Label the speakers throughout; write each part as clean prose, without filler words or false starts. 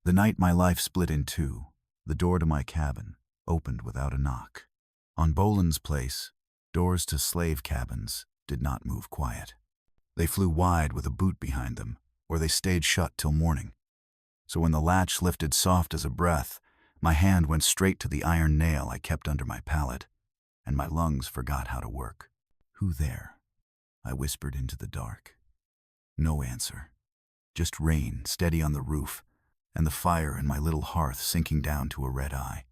Speaker 1: The night my life split in two, the door to my cabin opened without a knock. On Boland's place, doors to slave cabins did not move quiet. They flew wide with a boot behind them, or they stayed shut till morning. So when the latch lifted soft as a breath, my hand went straight to the iron nail I kept under my pallet, and my lungs forgot how to work. "Who there?" I whispered into the dark. No answer. Just rain steady on the roof, and the fire in my little hearth sinking down to a red eye.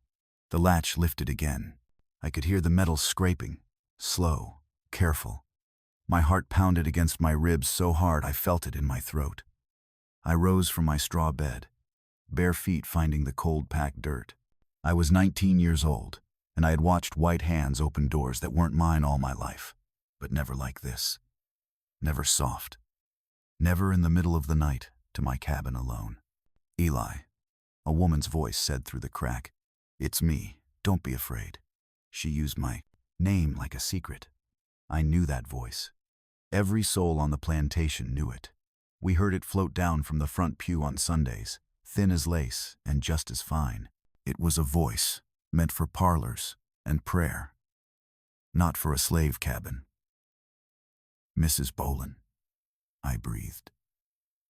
Speaker 1: The latch lifted again. I could hear the metal scraping, slow, careful. My heart pounded against my ribs so hard I felt it in my throat. I rose from my straw bed, bare feet finding the cold packed dirt. I was 19 years old, and I had watched white hands open doors that weren't mine all my life, but never like this. Never soft. Never in the middle of the night to my cabin alone. "Eli," a woman's voice said through the crack. "It's me. Don't be afraid." She used my name like a secret. I knew that voice. Every soul on the plantation knew it. We heard it float down from the front pew on Sundays, thin as lace and just as fine. It was a voice meant for parlors and prayer, not for a slave cabin. "Mrs. Boland," I breathed.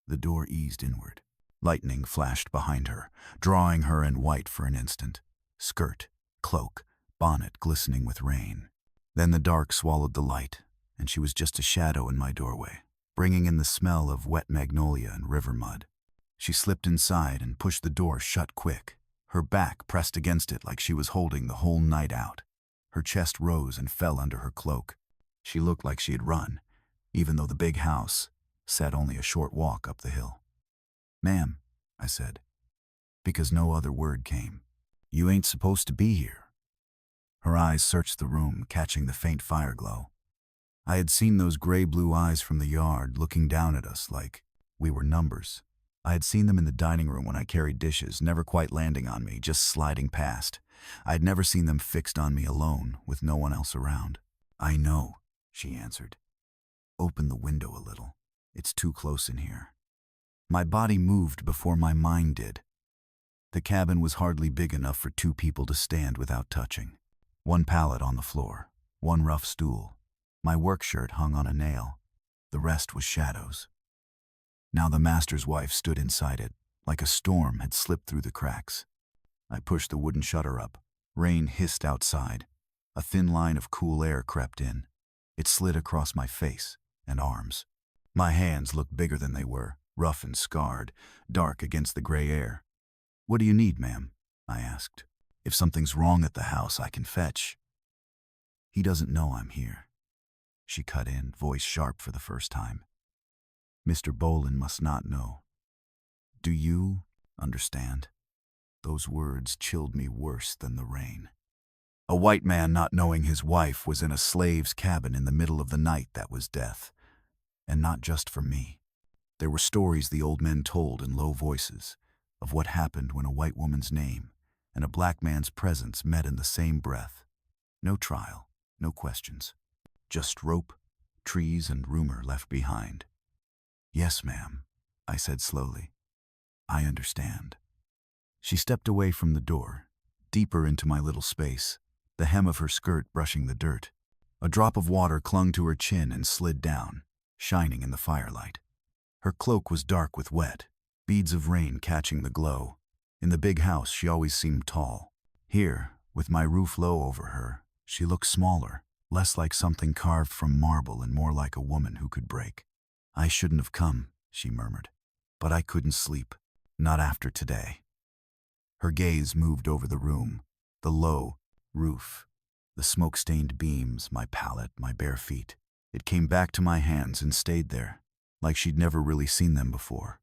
Speaker 1: The door eased inward. Lightning flashed behind her, drawing her in white for an instant. Skirt, cloak, bonnet glistening with rain. Then the dark swallowed the light, and she was just a shadow in my doorway, bringing in the smell of wet magnolia and river mud. She slipped inside and pushed the door shut quick, her back pressed against it like she was holding the whole night out. Her chest rose and fell under her cloak. She looked like she had run, even though the big house sat only a short walk up the hill. "Ma'am," I said, because no other word came. "You ain't supposed to be here." Her eyes searched the room, catching the faint fire glow. I had seen those gray-blue eyes from the yard looking down at us like we were numbers. I had seen them in the dining room when I carried dishes, never quite landing on me, just sliding past. I had never seen them fixed on me alone, with no one else around. "I know," she answered. "Open the window a little. It's too close in here." My body moved before my mind did. The cabin was hardly big enough for two people to stand without touching. One pallet on the floor, one rough stool. My work shirt hung on a nail. The rest was shadows. Now the master's wife stood inside it, like a storm had slipped through the cracks. I pushed the wooden shutter up. Rain hissed outside. A thin line of cool air crept in. It slid across my face and arms. My hands looked bigger than they were, rough and scarred, dark against the gray air. "What do you need, ma'am?" I asked. "If something's wrong at the house, I can fetch." "He doesn't know I'm here," she cut in, voice sharp for the first time. "Mr. Boland must not know. Do you understand?" Those words chilled me worse than the rain. A white man not knowing his wife was in a slave's cabin in the middle of the night, that was death. And not just for me. There were stories the old men told in low voices of what happened when a white woman's name and a black man's presence met in the same breath. No trial, no questions. Just rope, trees, and rumor left behind. "Yes, ma'am," I said slowly. "I understand." She stepped away from the door, deeper into my little space, the hem of her skirt brushing the dirt. A drop of water clung to her chin and slid down, shining in the firelight. Her cloak was dark with wet, beads of rain catching the glow. In the big house, she always seemed tall. Here, with my roof low over her, she looked smaller, less like something carved from marble and more like a woman who could break. "I shouldn't have come," she murmured, "but I couldn't sleep. Not after today." Her gaze moved over the room, the low roof, the smoke-stained beams, my pallet, my bare feet. It came back to my hands and stayed there, like she'd never really seen them before.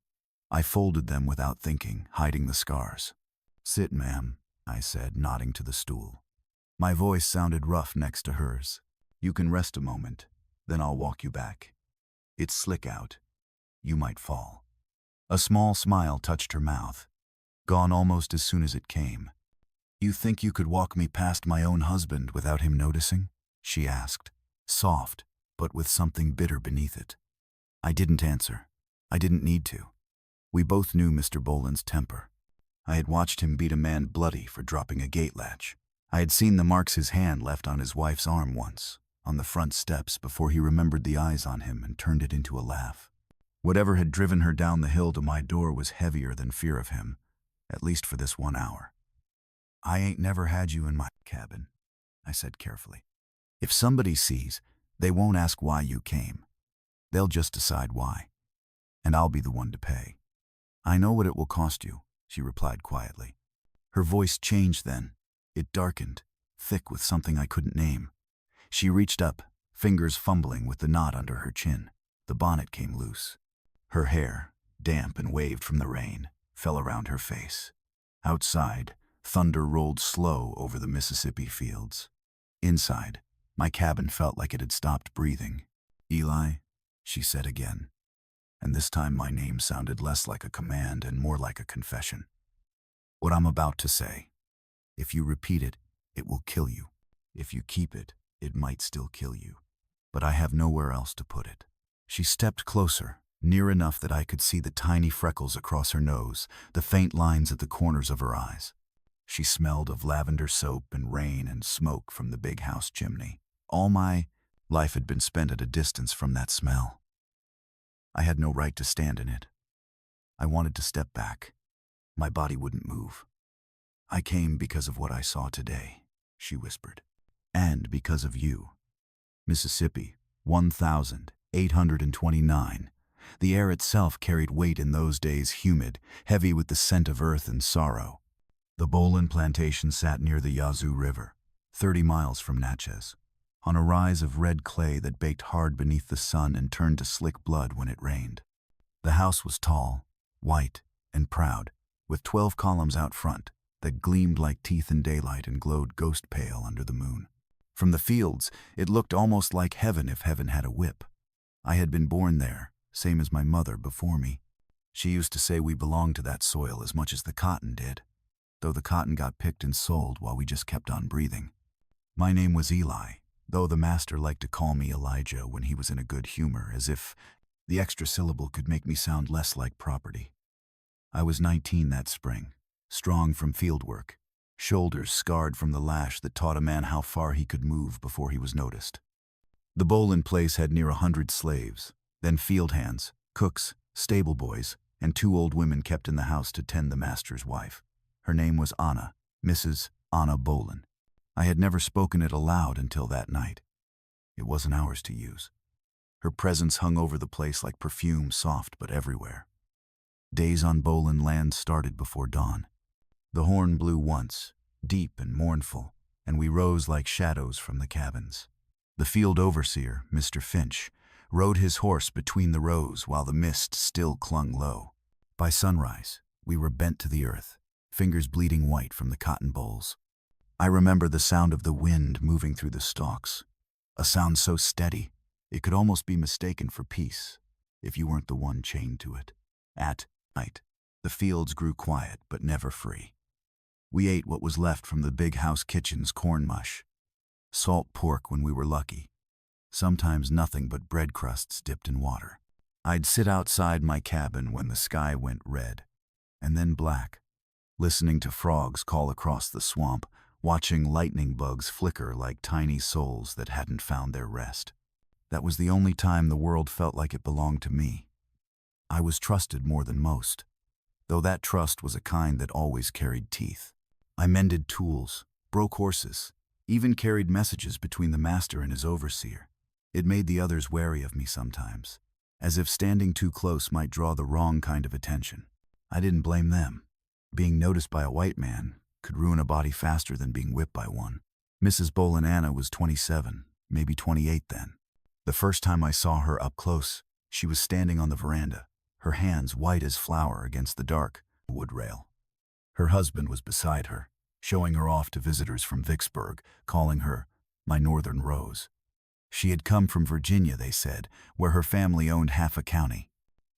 Speaker 1: I folded them without thinking, hiding the scars. "Sit, ma'am," I said, nodding to the stool. My voice sounded rough next to hers. "You can rest a moment, then I'll walk you back. It's slick out. You might fall." A small smile touched her mouth, gone almost as soon as it came. "You think you could walk me past my own husband without him noticing?" she asked, soft, but with something bitter beneath it. I didn't answer. I didn't need to. We both knew Mr. Boland's temper. I had watched him beat a man bloody for dropping a gate latch. I had seen the marks his hand left on his wife's arm once, on the front steps, before he remembered the eyes on him and turned it into a laugh. Whatever had driven her down the hill to my door was heavier than fear of him, at least for this 1 hour. "I ain't never had you in my cabin," I said carefully. "If somebody sees, they won't ask why you came. They'll just decide why. And I'll be the one to pay." "I know what it will cost you," she replied quietly. Her voice changed then. It darkened, thick with something I couldn't name. She reached up, fingers fumbling with the knot under her chin. The bonnet came loose. Her hair, damp and waved from the rain, fell around her face. Outside, thunder rolled slow over the Mississippi fields. Inside, my cabin felt like it had stopped breathing. "Eli," she said again, and this time my name sounded less like a command and more like a confession. "What I'm about to say, if you repeat it, it will kill you. If you keep it, it might still kill you. But I have nowhere else to put it." She stepped closer, near enough that I could see the tiny freckles across her nose, the faint lines at the corners of her eyes. She smelled of lavender soap and rain and smoke from the big house chimney. All my life had been spent at a distance from that smell. I had no right to stand in it. I wanted to step back. My body wouldn't move. "I came because of what I saw today," she whispered. "And because of you. Mississippi, 1,829. The air itself carried weight in those days, humid, heavy with the scent of earth and sorrow. The Bolin plantation sat near the Yazoo River, 30 miles from Natchez, on a rise of red clay that baked hard beneath the sun and turned to slick blood when it rained. The house was tall, white, and proud, with 12 columns out front that gleamed like teeth in daylight and glowed ghost pale under the moon. From the fields, it looked almost like heaven if heaven had a whip. I had been born there, same as my mother before me. She used to say we belonged to that soil as much as the cotton did, though the cotton got picked and sold while we just kept on breathing. My name was Eli, though the master liked to call me Elijah when he was in a good humor, as if the extra syllable could make me sound less like property. I was 19 that spring, strong from field work, shoulders scarred from the lash that taught a man how far he could move before he was noticed. The Bolin place had near 100 slaves, then field hands, cooks, stable boys, and 2 old women kept in the house to tend the master's wife. Her name was Anna, Mrs. Anna Bolin. I had never spoken it aloud until that night. It wasn't ours to use. Her presence hung over the place like perfume, soft but everywhere. Days on Bolin land started before dawn. The horn blew once, deep and mournful, and we rose like shadows from the cabins. The field overseer, Mr. Finch, rode his horse between the rows while the mist still clung low. By sunrise, we were bent to the earth, fingers bleeding white from the cotton bolls. I remember the sound of the wind moving through the stalks, a sound so steady it could almost be mistaken for peace if you weren't the one chained to it. At night, the fields grew quiet but never free. We ate what was left from the big house kitchen's corn mush, salt pork when we were lucky, sometimes nothing but bread crusts dipped in water. I'd sit outside my cabin when the sky went red, and then black, listening to frogs call across the swamp, watching lightning bugs flicker like tiny souls that hadn't found their rest. That was the only time the world felt like it belonged to me. I was trusted more than most, though that trust was a kind that always carried teeth. I mended tools, broke horses, even carried messages between the master and his overseer. It made the others wary of me sometimes, as if standing too close might draw the wrong kind of attention. I didn't blame them. Being noticed by a white man could ruin a body faster than being whipped by one. Mrs. Bolin Anna was 27, maybe 28 then. The first time I saw her up close, she was standing on the veranda, her hands white as flour against the dark wood rail. Her husband was beside her, showing her off to visitors from Vicksburg, calling her my Northern Rose. She had come from Virginia, they said, where her family owned half a county.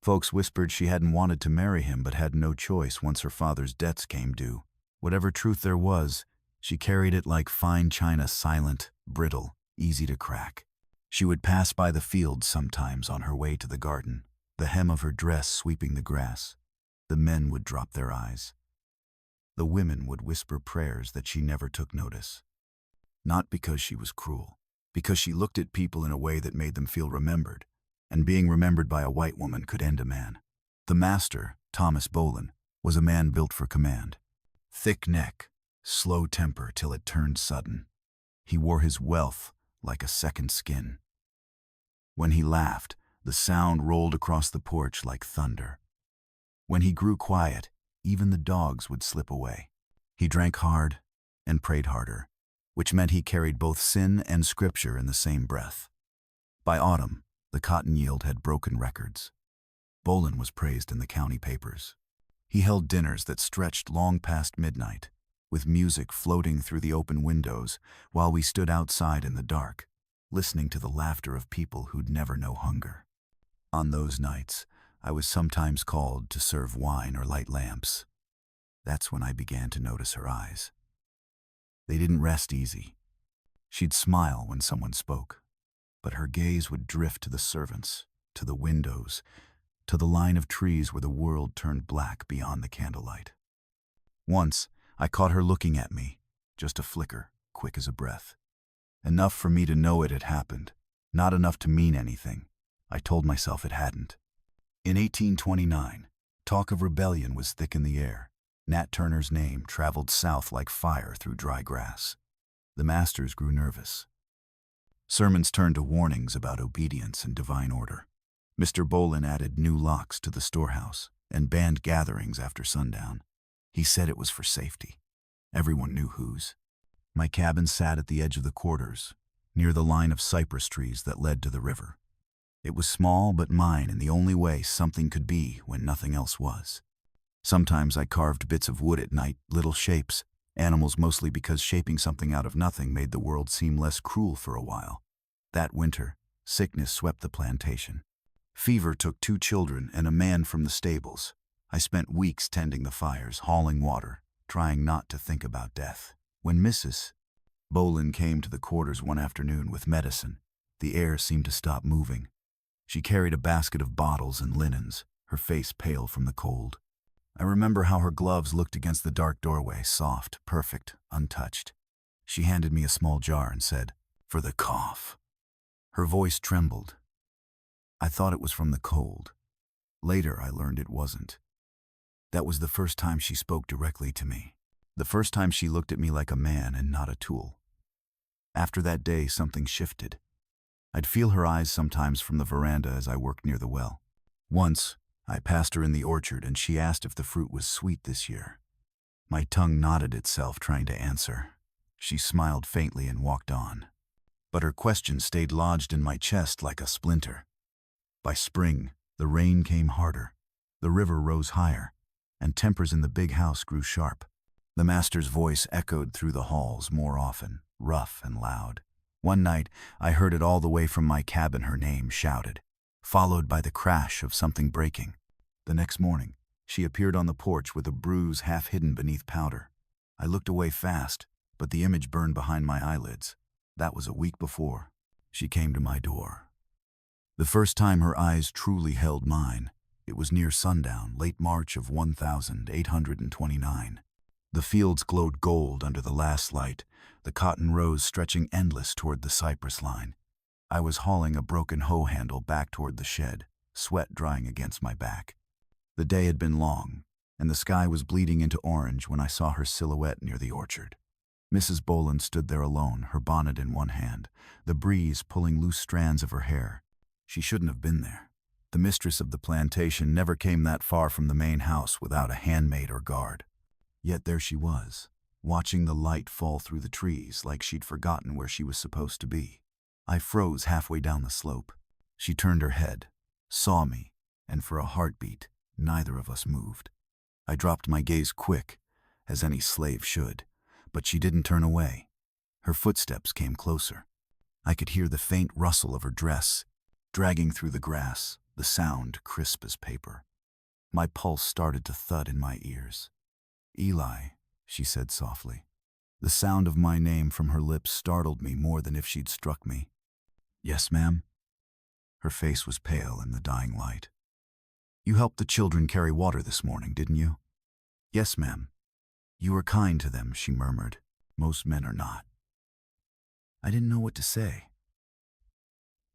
Speaker 1: Folks whispered she hadn't wanted to marry him but had no choice once her father's debts came due. Whatever truth there was, she carried it like fine china, silent, brittle, easy to crack. She would pass by the fields sometimes on her way to the garden, the hem of her dress sweeping the grass. The men would drop their eyes. The women would whisper prayers that she never took notice. Not because she was cruel, because she looked at people in a way that made them feel remembered, and being remembered by a white woman could end a man. The master, Thomas Bolin, was a man built for command. Thick neck, slow temper till it turned sudden. He wore his wealth like a second skin. When he laughed, the sound rolled across the porch like thunder. When he grew quiet, even the dogs would slip away. He drank hard and prayed harder, which meant he carried both sin and scripture in the same breath. By autumn, the cotton yield had broken records. Bolin was praised in the county papers. He held dinners that stretched long past midnight, with music floating through the open windows while we stood outside in the dark, listening to the laughter of people who'd never know hunger. On those nights, I was sometimes called to serve wine or light lamps. That's when I began to notice her eyes. They didn't rest easy. She'd smile when someone spoke, but her gaze would drift to the servants, to the windows, to the line of trees where the world turned black beyond the candlelight. Once, I caught her looking at me, just a flicker, quick as a breath. Enough for me to know it had happened, not enough to mean anything. I told myself it hadn't. In 1829, talk of rebellion was thick in the air. Nat Turner's name traveled south like fire through dry grass. The masters grew nervous. Sermons turned to warnings about obedience and divine order. Mr. Bolin added new locks to the storehouse and banned gatherings after sundown. He said it was for safety. Everyone knew whose. My cabin sat at the edge of the quarters, near the line of cypress trees that led to the river. It was small but mine in the only way something could be when nothing else was. Sometimes I carved bits of wood at night, little shapes, animals mostly because shaping something out of nothing made the world seem less cruel for a while. That winter, sickness swept the plantation. Fever took 2 children and a man from the stables. I spent weeks tending the fires, hauling water, trying not to think about death. When Mrs. Bolin came to the quarters one afternoon with medicine, the air seemed to stop moving. She carried a basket of bottles and linens, her face pale from the cold. I remember how her gloves looked against the dark doorway, soft, perfect, untouched. She handed me a small jar and said, "For the cough." Her voice trembled. I thought it was from the cold. Later, I learned it wasn't. That was the first time she spoke directly to me. The first time she looked at me like a man and not a tool. After that day, something shifted. I'd feel her eyes sometimes from the veranda as I worked near the well. Once, I passed her in the orchard and she asked if the fruit was sweet this year. My tongue knotted itself trying to answer. She smiled faintly and walked on. But her question stayed lodged in my chest like a splinter. By spring, the rain came harder, the river rose higher, and tempers in the big house grew sharp. The master's voice echoed through the halls more often, rough and loud. One night, I heard it all the way from my cabin, her name shouted, followed by the crash of something breaking. The next morning, she appeared on the porch with a bruise half hidden beneath powder. I looked away fast, but the image burned behind my eyelids. That was a week before. She came to my door. The first time her eyes truly held mine, it was near sundown, late March of 1829. The fields glowed gold under the last light, the cotton rows stretching endless toward the cypress line. I was hauling a broken hoe handle back toward the shed, sweat drying against my back. The day had been long, and the sky was bleeding into orange when I saw her silhouette near the orchard. Mrs. Bolin stood there alone, her bonnet in one hand, the breeze pulling loose strands of her hair. She shouldn't have been there. The mistress of the plantation never came that far from the main house without a handmaid or guard. Yet there she was, watching the light fall through the trees like she'd forgotten where she was supposed to be. I froze halfway down the slope. She turned her head, saw me, and for a heartbeat, neither of us moved. I dropped my gaze quick, as any slave should, but she didn't turn away. Her footsteps came closer. I could hear the faint rustle of her dress, dragging through the grass, the sound crisp as paper. My pulse started to thud in my ears. "Eli," she said softly. The sound of my name from her lips startled me more than if she'd struck me. "Yes, ma'am?" Her face was pale in the dying light. "You helped the children carry water this morning, didn't you?" "Yes, ma'am." You are kind to them, she murmured. Most men are not. I didn't know what to say.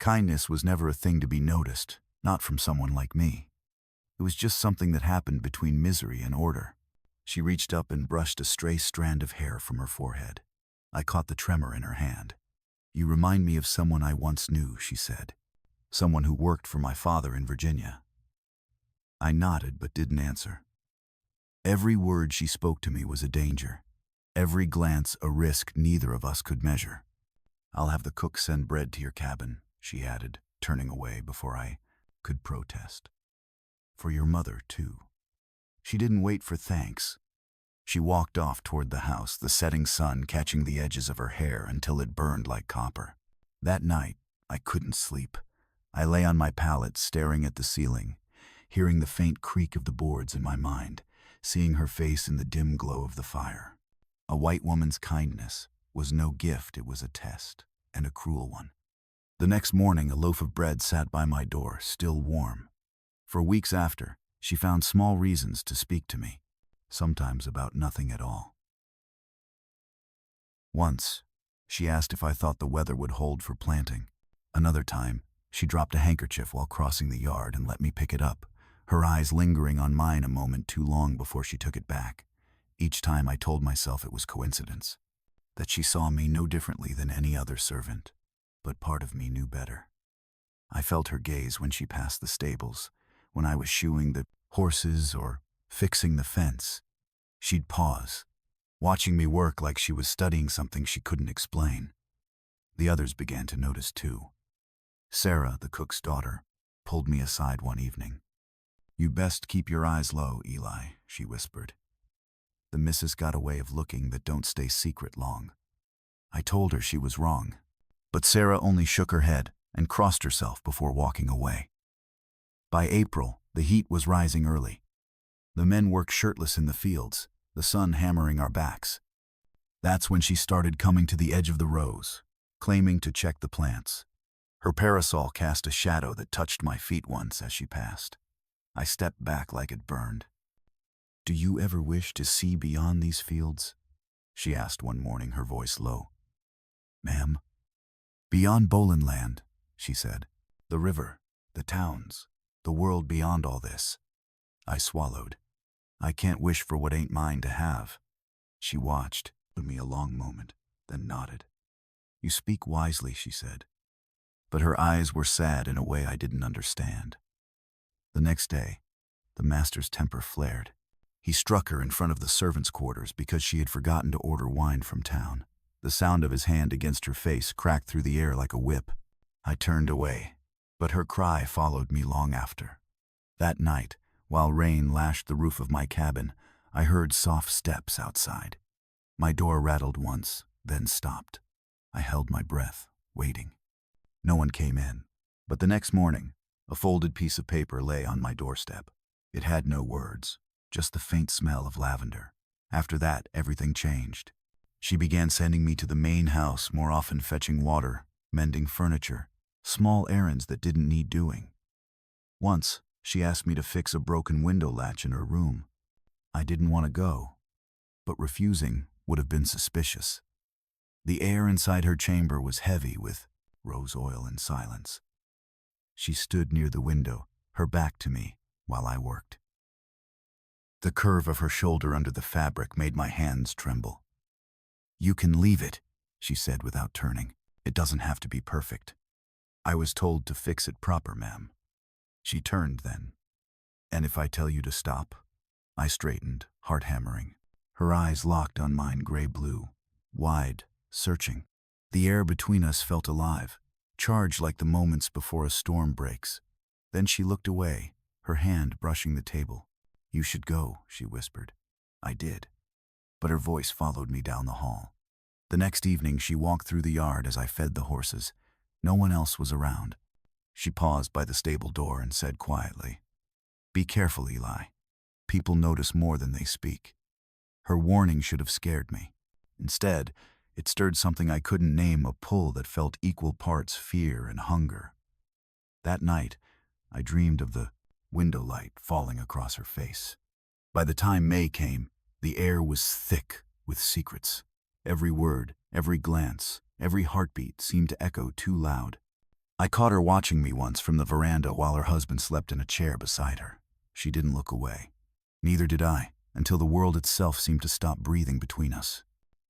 Speaker 1: Kindness was never a thing to be noticed, not from someone like me. It was just something that happened between misery and order. She reached up and brushed a stray strand of hair from her forehead. I caught the tremor in her hand. You remind me of someone I once knew, she said. Someone who worked for my father in Virginia. I nodded but didn't answer. Every word she spoke to me was a danger. Every glance a risk neither of us could measure. I'll have the cook send bread to your cabin, she added, turning away before I could protest. For your mother, too. She didn't wait for thanks. She walked off toward the house, the setting sun catching the edges of her hair until it burned like copper. That night, I couldn't sleep. I lay on my pallet staring at the ceiling, hearing the faint creak of the boards in my mind, seeing her face in the dim glow of the fire. A white woman's kindness was no gift, it was a test, and a cruel one. The next morning, a loaf of bread sat by my door, still warm. For weeks after, she found small reasons to speak to me, sometimes about nothing at all. Once, she asked if I thought the weather would hold for planting. Another time, she dropped a handkerchief while crossing the yard and let me pick it up, her eyes lingering on mine a moment too long before she took it back. Each time I told myself it was coincidence, that she saw me no differently than any other servant, but part of me knew better. I felt her gaze when she passed the stables, when I was shoeing the horses or fixing the fence. She'd pause, watching me work like she was studying something she couldn't explain. The others began to notice too. Sarah, the cook's daughter, pulled me aside one evening. You best keep your eyes low, Eli, she whispered. The missus got a way of looking that don't stay secret long. I told her she was wrong, but Sarah only shook her head and crossed herself before walking away. By April, the heat was rising early. The men worked shirtless in the fields, the sun hammering our backs. That's when she started coming to the edge of the rows, claiming to check the plants. Her parasol cast a shadow that touched my feet once as she passed. I stepped back like it burned. Do you ever wish to see beyond these fields? She asked one morning, her voice low. Ma'am? Beyond Bolandland, she said. The river, the towns, the world beyond all this. I swallowed. I can't wish for what ain't mine to have. She watched me a long moment, then nodded. You speak wisely, she said. But her eyes were sad in a way I didn't understand. The next day, the master's temper flared. He struck her in front of the servants' quarters because she had forgotten to order wine from town. The sound of his hand against her face cracked through the air like a whip. I turned away, but her cry followed me long after. That night, while rain lashed the roof of my cabin, I heard soft steps outside. My door rattled once, then stopped. I held my breath, waiting. No one came in, but the next morning, a folded piece of paper lay on my doorstep. It had no words, just the faint smell of lavender. After that, everything changed. She began sending me to the main house, more often fetching water, mending furniture, small errands that didn't need doing. Once, she asked me to fix a broken window latch in her room. I didn't want to go, but refusing would have been suspicious. The air inside her chamber was heavy with rose oil and silence. She stood near the window, her back to me, while I worked. The curve of her shoulder under the fabric made my hands tremble. You can leave it, she said without turning. It doesn't have to be perfect. I was told to fix it proper, ma'am. She turned then. And if I tell you to stop? I straightened, heart hammering. Her eyes locked on mine, gray-blue, wide, searching. The air between us felt alive, charged like the moments before a storm breaks. Then she looked away, her hand brushing the table. You should go, she whispered. I did, but her voice followed me down the hall. The next evening she walked through the yard as I fed the horses. No one else was around. She paused by the stable door and said quietly, Be careful, Eli. People notice more than they speak. Her warning should have scared me. Instead, it stirred something I couldn't name, a pull that felt equal parts fear and hunger. That night, I dreamed of the window light falling across her face. By the time May came, The air was thick with secrets. Every word, every glance, every heartbeat seemed to echo too loud. I caught her watching me once from the veranda while her husband slept in a chair beside her. She didn't look away. Neither did I, until the world itself seemed to stop breathing between us.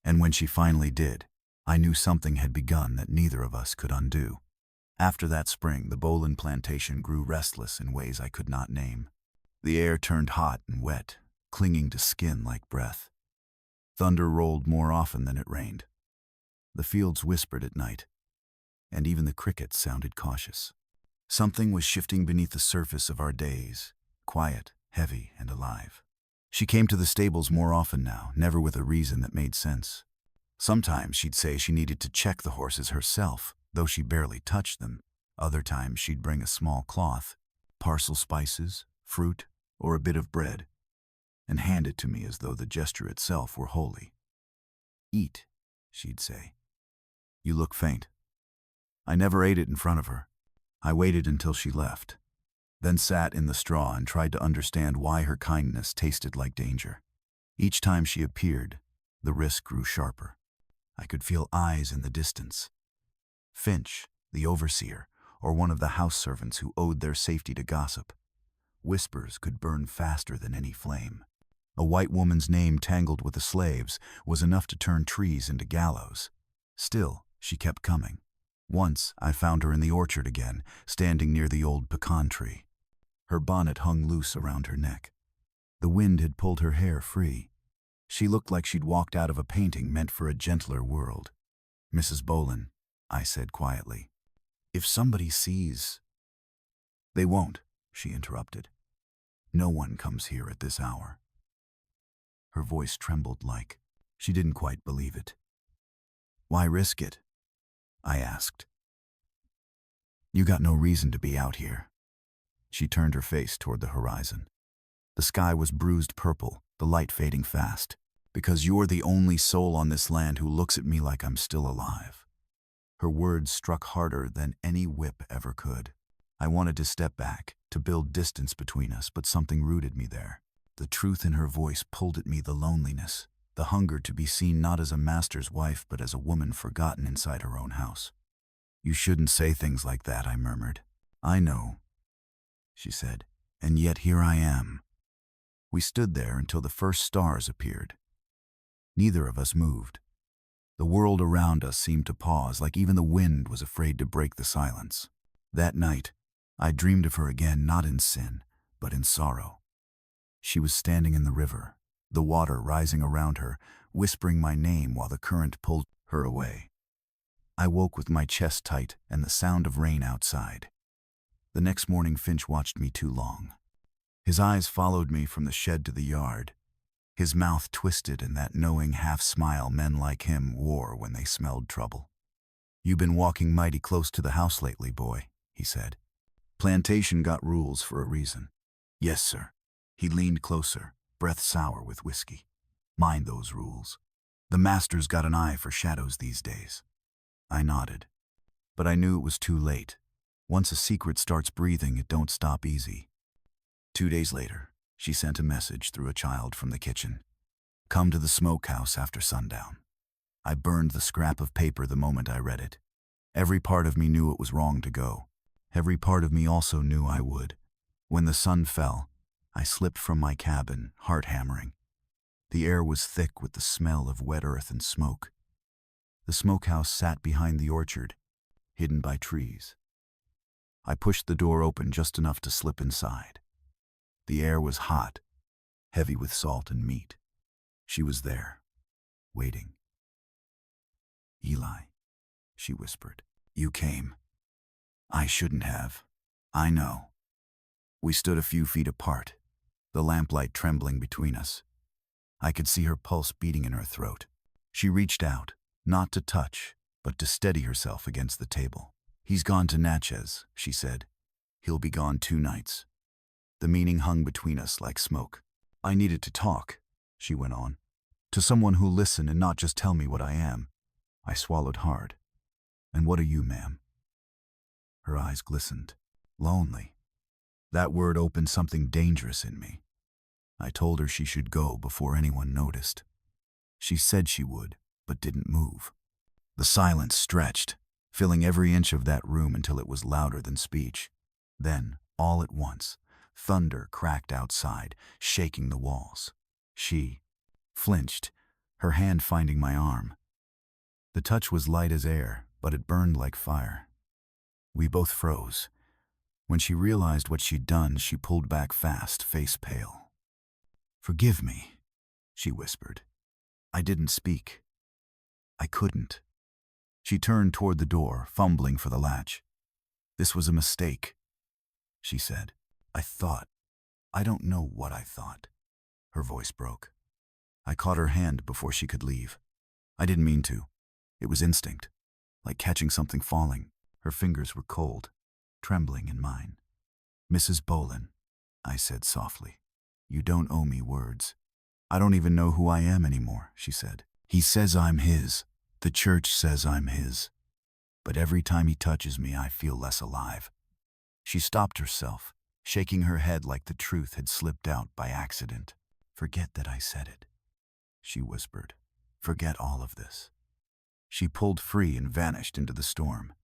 Speaker 1: And when she finally did, I knew something had begun that neither of us could undo. After that spring, the Boland plantation grew restless in ways I could not name. The air turned hot and wet, clinging to skin like breath. Thunder rolled more often than it rained. The fields whispered at night, and even the crickets sounded cautious. Something was shifting beneath the surface of our days, quiet, heavy, and alive. She came to the stables more often now, never with a reason that made sense. Sometimes she'd say she needed to check the horses herself, though she barely touched them. Other times she'd bring a small cloth, parcel spices, fruit, or a bit of bread, and hand it to me as though the gesture itself were holy. "Eat," she'd say. "You look faint." I never ate it in front of her. I waited until she left, then sat in the straw and tried to understand why her kindness tasted like danger. Each time she appeared, the risk grew sharper. I could feel eyes in the distance. Finch, the overseer, or one of the house servants who owed their safety to gossip. Whispers could burn faster than any flame. A white woman's name tangled with the slaves was enough to turn trees into gallows. Still, she kept coming. Once, I found her in the orchard again, standing near the old pecan tree. Her bonnet hung loose around her neck. The wind had pulled her hair free. She looked like she'd walked out of a painting meant for a gentler world. "Mrs. Boland," I said quietly, "if somebody sees—" "They won't," she interrupted. "No one comes here at this hour." Her voice trembled like she didn't quite believe it. "Why risk it?" I asked. "You got no reason to be out here." She turned her face toward the horizon. The sky was bruised purple, the light fading fast. "Because you're the only soul on this land who looks at me like I'm still alive." Her words struck harder than any whip ever could. I wanted to step back, to build distance between us, but something rooted me there. The truth in her voice pulled at me, the loneliness, the hunger to be seen not as a master's wife but as a woman forgotten inside her own house. "You shouldn't say things like that," I murmured. "I know," she said, "and yet here I am." We stood there until the first stars appeared. Neither of us moved. The world around us seemed to pause, like even the wind was afraid to break the silence. That night, I dreamed of her again, not in sin, but in sorrow. She was standing in the river, the water rising around her, whispering my name while the current pulled her away. I woke with my chest tight and the sound of rain outside. The next morning, Finch watched me too long. His eyes followed me from the shed to the yard, his mouth twisted in that knowing half-smile men like him wore when they smelled trouble. "You been walking mighty close to the house lately, boy," he said. "Plantation got rules for a reason." "Yes, sir." He leaned closer, breath sour with whiskey. "Mind those rules. The master's got an eye for shadows these days." I nodded, but I knew it was too late. Once a secret starts breathing, it don't stop easy. 2 days later, she sent a message through a child from the kitchen. "Come to the smokehouse after sundown." I burned the scrap of paper the moment I read it. Every part of me knew it was wrong to go. Every part of me also knew I would. When the sun fell, I slipped from my cabin, heart hammering. The air was thick with the smell of wet earth and smoke. The smokehouse sat behind the orchard, hidden by trees. I pushed the door open just enough to slip inside. The air was hot, heavy with salt and meat. She was there, waiting. "Eli," she whispered, "you came." I shouldn't have. I know. We stood a few feet apart, the lamplight trembling between us. I could see her pulse beating in her throat. She reached out, not to touch, but to steady herself against the table. "He's gone to Natchez," she said. "He'll be gone 2 nights. The meaning hung between us like smoke. "I needed to talk," she went on, "to someone who'll listen and not just tell me what I am." I swallowed hard. "And what are you, ma'am?" Her eyes glistened. Lonely. That word opened something dangerous in me. I told her she should go before anyone noticed. She said she would, but didn't move. The silence stretched, filling every inch of that room until it was louder than speech. Then, all at once, thunder cracked outside, shaking the walls. She flinched, her hand finding my arm. The touch was light as air, but it burned like fire. We both froze. When she realized what she'd done, she pulled back fast, face pale. "Forgive me," she whispered. I didn't speak. I couldn't. She turned toward the door, fumbling for the latch. "This was a mistake," she said. I don't know what I thought." Her voice broke. I caught her hand before she could leave. I didn't mean to. It was instinct, like catching something falling. Her fingers were cold, trembling in mine. "Mrs. Boland," I said softly, "you don't owe me words." "I don't even know who I am anymore," she said. "He says I'm his. The church says I'm his. But every time he touches me, I feel less alive." She stopped herself, shaking her head like the truth had slipped out by accident. "Forget that I said it," she whispered. "Forget all of this." She pulled free and vanished into the storm.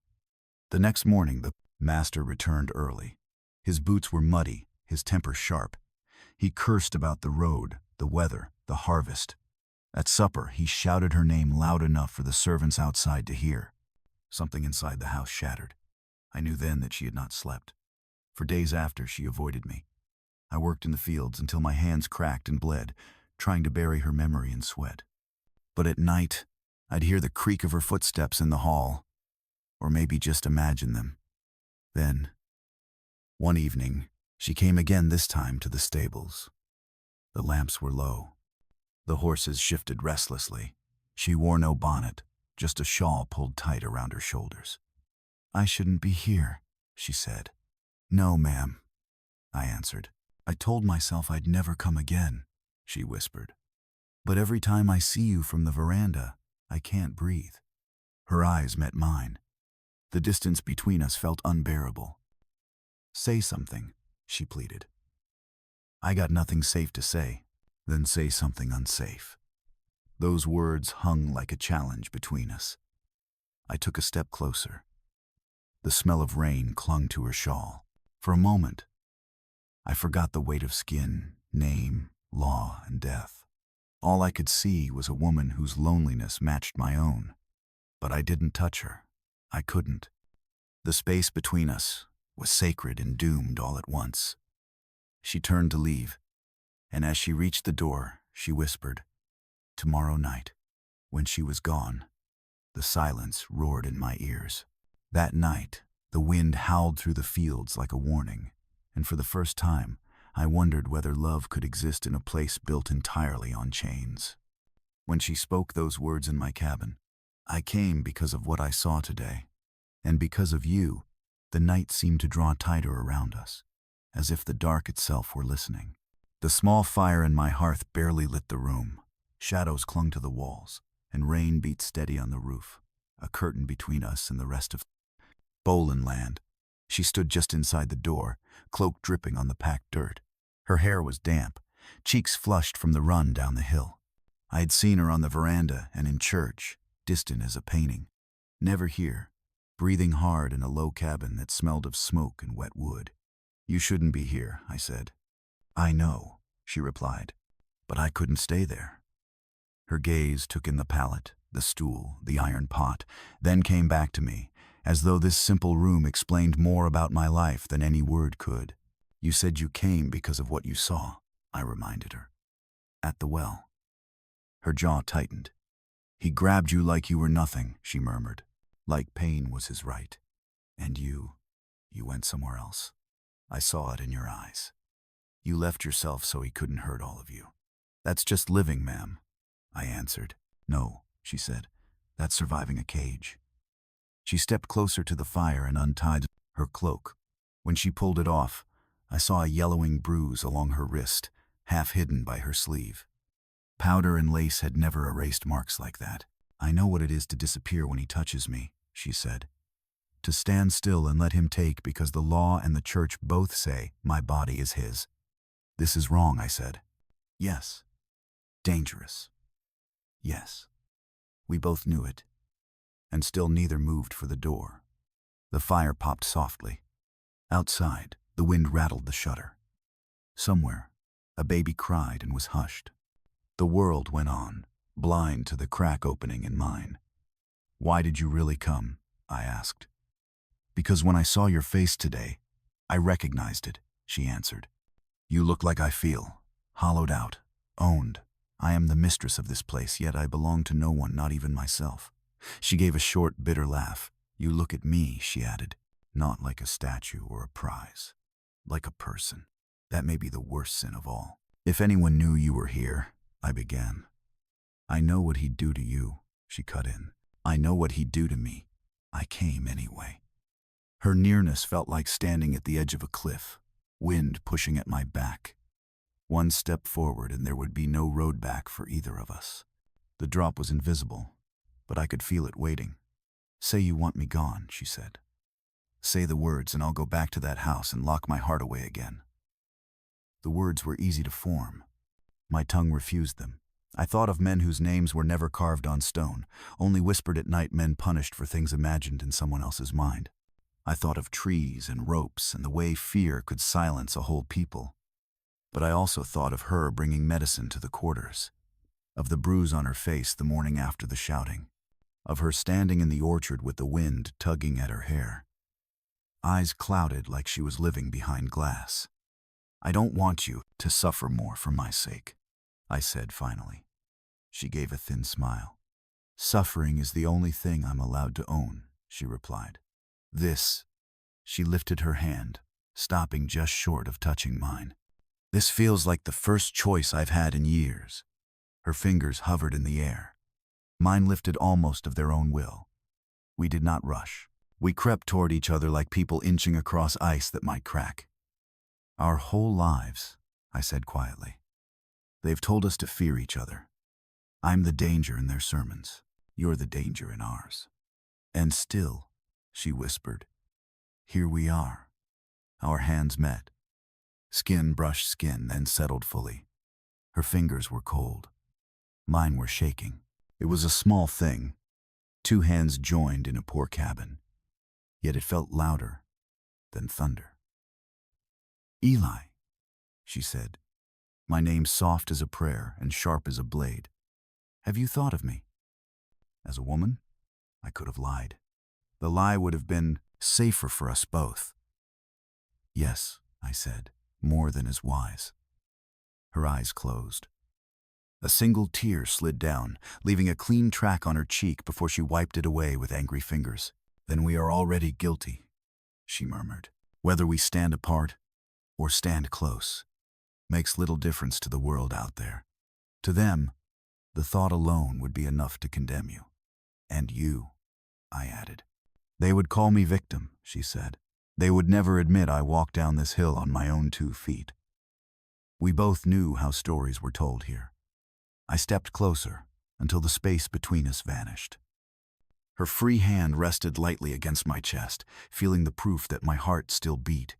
Speaker 1: The next morning, the master returned early. His boots were muddy, his temper sharp. He cursed about the road, the weather, the harvest. At supper, he shouted her name loud enough for the servants outside to hear. Something inside the house shattered. I knew then that she had not slept. For days after, she avoided me. I worked in the fields until my hands cracked and bled, trying to bury her memory in sweat. But at night, I'd hear the creak of her footsteps in the hall, or maybe just imagine them. Then, one evening, she came again, this time to the stables. The lamps were low. The horses shifted restlessly. She wore no bonnet, just a shawl pulled tight around her shoulders. "I shouldn't be here," she said. "No, ma'am," I answered. "I told myself I'd never come again," she whispered. "But every time I see you from the veranda, I can't breathe." Her eyes met mine. The distance between us felt unbearable. "Say something," she pleaded. "I got nothing safe to say." "Then say something unsafe." Those words hung like a challenge between us. I took a step closer. The smell of rain clung to her shawl. For a moment, I forgot the weight of skin, name, law, and death. All I could see was a woman whose loneliness matched my own. But I didn't touch her. I couldn't. The space between us was sacred and doomed all at once. She turned to leave, and as she reached the door, she whispered, "Tomorrow night." When she was gone, the silence roared in my ears. That night, the wind howled through the fields like a warning, and for the first time, I wondered whether love could exist in a place built entirely on chains. When she spoke those words in my cabin, "I came because of what I saw today, and because of you," the night seemed to draw tighter around us, as if the dark itself were listening. The small fire in my hearth barely lit the room. Shadows clung to the walls, and rain beat steady on the roof, a curtain between us and the rest of Boland land. She stood just inside the door, cloak dripping on the packed dirt. Her hair was damp, cheeks flushed from the run down the hill. I had seen her on the veranda and in church, distant as a painting. Never here, breathing hard in a low cabin that smelled of smoke and wet wood. "You shouldn't be here," I said. "I know," she replied, "but I couldn't stay there." Her gaze took in the pallet, the stool, the iron pot, then came back to me, as though this simple room explained more about my life than any word could. "You said you came because of what you saw," I reminded her. "At the well." Her jaw tightened. "He grabbed you like you were nothing," she murmured, "like pain was his right. And you went somewhere else. I saw it in your eyes. You left yourself so he couldn't hurt all of you." "That's just living, ma'am," I answered. "No," she said, "that's surviving a cage." She stepped closer to the fire and untied her cloak. When she pulled it off, I saw a yellowing bruise along her wrist, half hidden by her sleeve. Powder and lace had never erased marks like that. "I know what it is to disappear when he touches me," she said. "To stand still and let him take because the law and the church both say my body is his." "This is wrong," I said. Yes. Dangerous. Yes. We both knew it, and still neither moved for the door. The fire popped softly. Outside, the wind rattled the shutter. Somewhere, a baby cried and was hushed. The world went on, blind to the crack opening in mine. "Why did you really come?" I asked. "Because when I saw your face today, I recognized it," she answered. "You look like I feel, hollowed out, owned. I am the mistress of this place, yet I belong to no one, not even myself." She gave a short, bitter laugh. "You look at me," she added, "not like a statue or a prize, like a person. That may be the worst sin of all." "If anyone knew you were here," I began. "I know what he'd do to you," she cut in. "I know what he'd do to me. I came anyway." Her nearness felt like standing at the edge of a cliff, wind pushing at my back. One step forward and there would be no road back for either of us. The drop was invisible, but I could feel it waiting. "Say you want me gone," she said. "Say the words and I'll go back to that house and lock my heart away again." The words were easy to form. My tongue refused them. I thought of men whose names were never carved on stone, only whispered at night, men punished for things imagined in someone else's mind. I thought of trees and ropes and the way fear could silence a whole people. But I also thought of her bringing medicine to the quarters, of the bruise on her face the morning after the shouting, of her standing in the orchard with the wind tugging at her hair. Eyes clouded like she was living behind glass. "I don't want you to suffer more for my sake," I said finally. She gave a thin smile. "Suffering is the only thing I'm allowed to own," she replied. "This," she lifted her hand, stopping just short of touching mine. "This feels like the first choice I've had in years." Her fingers hovered in the air. Mine lifted almost of their own will. We did not rush. We crept toward each other like people inching across ice that might crack. "Our whole lives," I said quietly. "They've told us to fear each other. I'm the danger in their sermons. You're the danger in ours. And still," she whispered, "here we are." Our hands met. Skin brushed skin, then settled fully. Her fingers were cold. Mine were shaking. It was a small thing, 2 hands joined in a poor cabin. Yet it felt louder than thunder. "Eli," she said, my name soft as a prayer and sharp as a blade. "Have you thought of me?" As a woman, I could have lied. The lie would have been safer for us both. "Yes," I said, more than is wise. Her eyes closed. A single tear slid down, leaving a clean track on her cheek before she wiped it away with angry fingers. "Then we are already guilty," she murmured. "Whether we stand apart or stand close makes little difference to the world out there. To them, the thought alone would be enough to condemn you. And you," I added. "They would call me victim," she said. "They would never admit I walked down this hill on my own 2 feet." We both knew how stories were told here. I stepped closer until the space between us vanished. Her free hand rested lightly against my chest, feeling the proof that my heart still beat.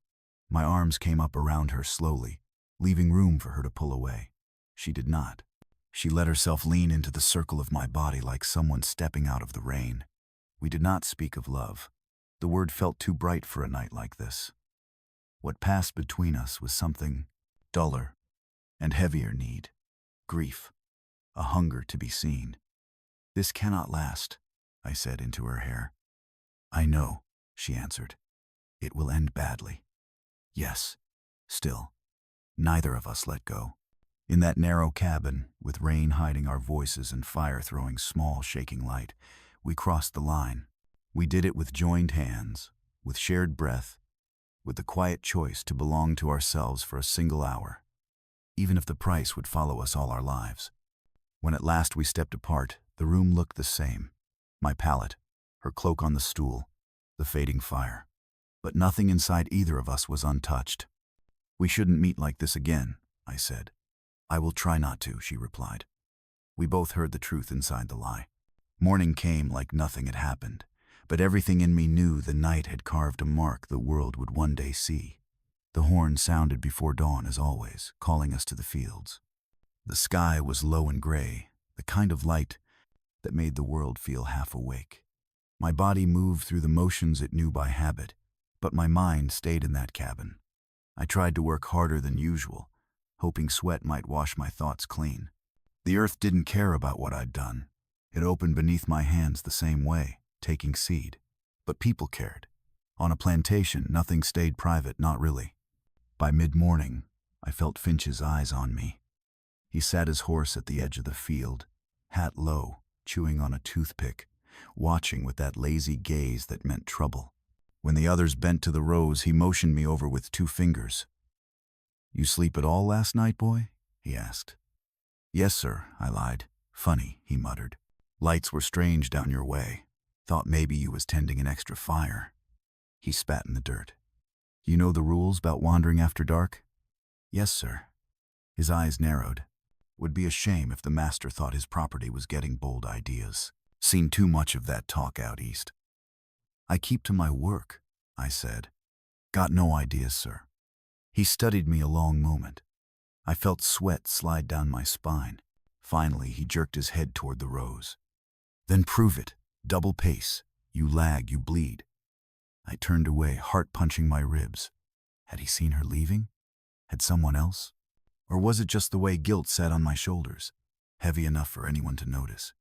Speaker 1: My arms came up around her slowly, leaving room for her to pull away. She did not. She let herself lean into the circle of my body like someone stepping out of the rain. We did not speak of love. The word felt too bright for a night like this. What passed between us was something duller and heavier need, grief, a hunger to be seen. "This cannot last," I said into her hair. "I know," she answered. "It will end badly." Yes, still, neither of us let go. In that narrow cabin, with rain hiding our voices and fire throwing small, shaking light, we crossed the line. We did it with joined hands, with shared breath, with the quiet choice to belong to ourselves for a single hour, even if the price would follow us all our lives. When at last we stepped apart, the room looked the same. My pallet, her cloak on the stool, the fading fire. But nothing inside either of us was untouched. "We shouldn't meet like this again," I said. "I will try not to," she replied. We both heard the truth inside the lie. Morning came like nothing had happened, but everything in me knew the night had carved a mark the world would one day see. The horn sounded before dawn as always, calling us to the fields. The sky was low and gray, the kind of light that made the world feel half awake. My body moved through the motions it knew by habit, but my mind stayed in that cabin. I tried to work harder than usual, hoping sweat might wash my thoughts clean. The earth didn't care about what I'd done. It opened beneath my hands the same way, taking seed. But people cared. On a plantation, nothing stayed private, not really. By mid-morning, I felt Finch's eyes on me. He sat his horse at the edge of the field, hat low, chewing on a toothpick, watching with that lazy gaze that meant trouble. When the others bent to the rows, he motioned me over with 2 fingers. "You sleep at all last night, boy?" he asked. "Yes, sir," I lied. "Funny," he muttered. "Lights were strange down your way. Thought maybe you was tending an extra fire." He spat in the dirt. "You know the rules about wandering after dark?" "Yes, sir." His eyes narrowed. Would be a shame if the master thought his property was getting bold ideas. Seen too much of that talk out east. "I keep to my work," I said. "Got no ideas, sir." He studied me a long moment. I felt sweat slide down my spine. Finally, he jerked his head toward the rows. "Then prove it. Double pace. You lag, you bleed." I turned away, heart punching my ribs. Had he seen her leaving? Had someone else? Or was it just the way guilt sat on my shoulders, heavy enough for anyone to notice?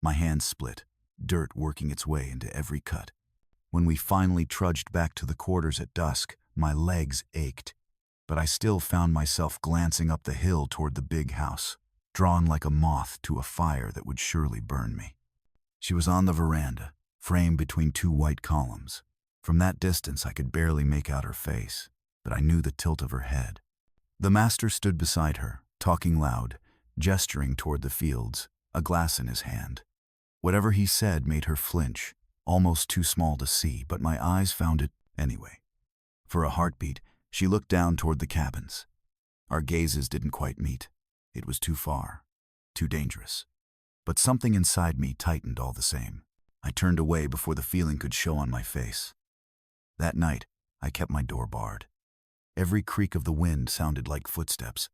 Speaker 1: My hands split, dirt working its way into every cut. When we finally trudged back to the quarters at dusk, my legs ached, but I still found myself glancing up the hill toward the big house, drawn like a moth to a fire that would surely burn me. She was on the veranda, framed between 2 white columns. From that distance, I could barely make out her face, but I knew the tilt of her head. The master stood beside her, talking loud, gesturing toward the fields, a glass in his hand. Whatever he said made her flinch, almost too small to see, but my eyes found it anyway. For a heartbeat, she looked down toward the cabins. Our gazes didn't quite meet. It was too far, too dangerous. But something inside me tightened all the same. I turned away before the feeling could show on my face. That night, I kept my door barred. Every creak of the wind sounded like footsteps.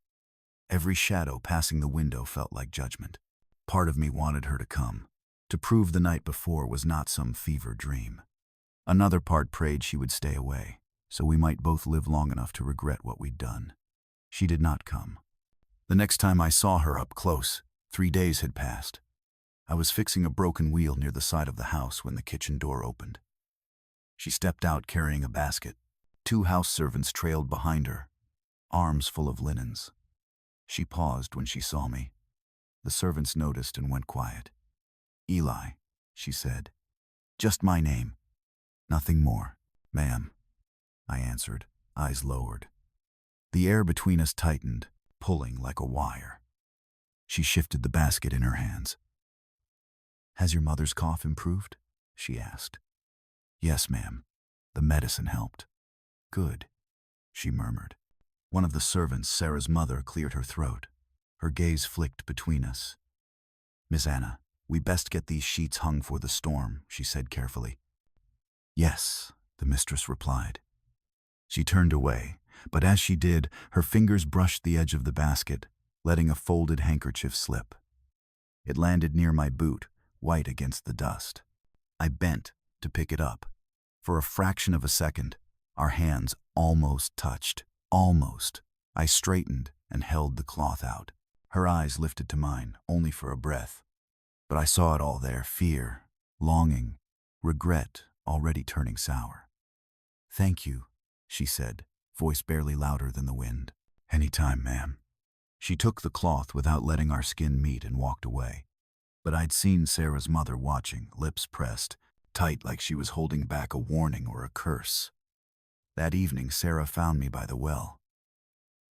Speaker 1: Every shadow passing the window felt like judgment. Part of me wanted her to come, to prove the night before was not some fever dream. Another part prayed she would stay away, so we might both live long enough to regret what we'd done. She did not come. The next time I saw her up close, 3 days had passed. I was fixing a broken wheel near the side of the house when the kitchen door opened. She stepped out carrying a basket. 2 house servants trailed behind her, arms full of linens. She paused when she saw me. The servants noticed and went quiet. "Eli," she said. "Just my name. Nothing more." "Ma'am," I answered, eyes lowered. The air between us tightened, pulling like a wire. She shifted the basket in her hands. "Has your mother's cough improved?" she asked. "Yes, ma'am. The medicine helped." "Good," she murmured. One of the servants, Sarah's mother, cleared her throat. Her gaze flicked between us. "Miss Anna, we best get these sheets hung for the storm," she said carefully. "Yes," the mistress replied. She turned away, but as she did, her fingers brushed the edge of the basket, letting a folded handkerchief slip. It landed near my boot, white against the dust. I bent to pick it up. For a fraction of a second, our hands almost touched. Almost. I straightened and held the cloth out. Her eyes lifted to mine, only for a breath. But I saw it all there, fear, longing, regret already turning sour. "Thank you," she said, voice barely louder than the wind. "Anytime, ma'am." She took the cloth without letting our skin meet and walked away. But I'd seen Sarah's mother watching, lips pressed, tight like she was holding back a warning or a curse. That evening, Sarah found me by the well.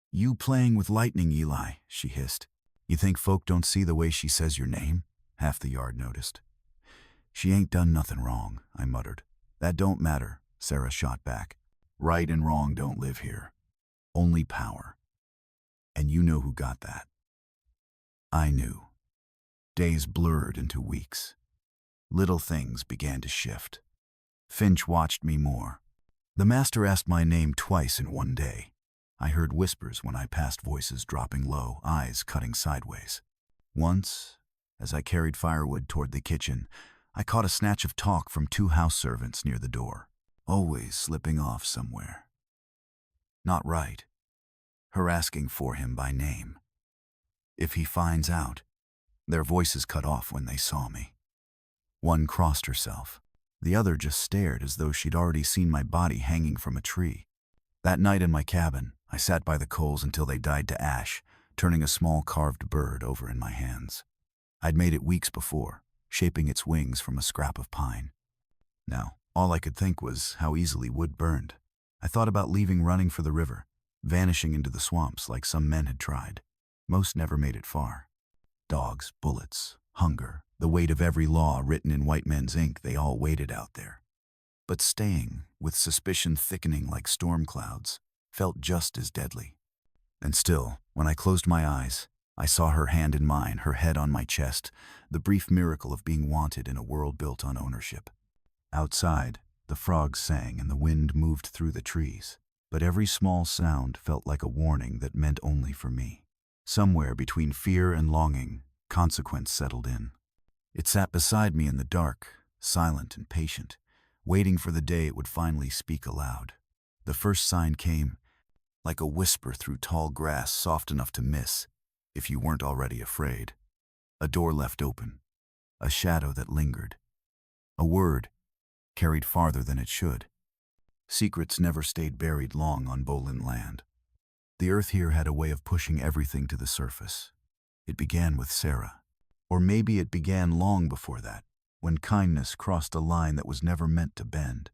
Speaker 1: "You playing with lightning, Eli," she hissed. "You think folk don't see the way she says your name?" Half the yard noticed. "She ain't done nothing wrong," I muttered. "That don't matter," Sarah shot back. "Right and wrong don't live here. Only power. And you know who got that." I knew. Days blurred into weeks. Little things began to shift. Finch watched me more. The master asked my name twice in one day. I heard whispers when I passed, voices dropping low, eyes cutting sideways. Once, as I carried firewood toward the kitchen, I caught a snatch of talk from two house servants near the door, always slipping off somewhere. Not right. Her asking for him by name. If he finds out, their voices cut off when they saw me. One crossed herself. The other just stared as though she'd already seen my body hanging from a tree. That night in my cabin, I sat by the coals until they died to ash, turning a small carved bird over in my hands. I'd made it weeks before, shaping its wings from a scrap of pine. Now, all I could think was how easily wood burned. I thought about leaving, running for the river, vanishing into the swamps like some men had tried. Most never made it far. Dogs, bullets, hunger, the weight of every law written in white men's ink, they all waited out there. But staying, with suspicion thickening like storm clouds, felt just as deadly. And still, when I closed my eyes, I saw her hand in mine, her head on my chest, the brief miracle of being wanted in a world built on ownership. Outside, the frogs sang and the wind moved through the trees, but every small sound felt like a warning that meant only for me. Somewhere between fear and longing, consequence settled in. It sat beside me in the dark, silent and patient, waiting for the day it would finally speak aloud. The first sign came, like a whisper through tall grass, soft enough to miss, if you weren't already afraid. A door left open, a shadow that lingered. A word, carried farther than it should. Secrets never stayed buried long on Bolin land. The earth here had a way of pushing everything to the surface. It began with Sarah. Or maybe it began long before that, when kindness crossed a line that was never meant to bend.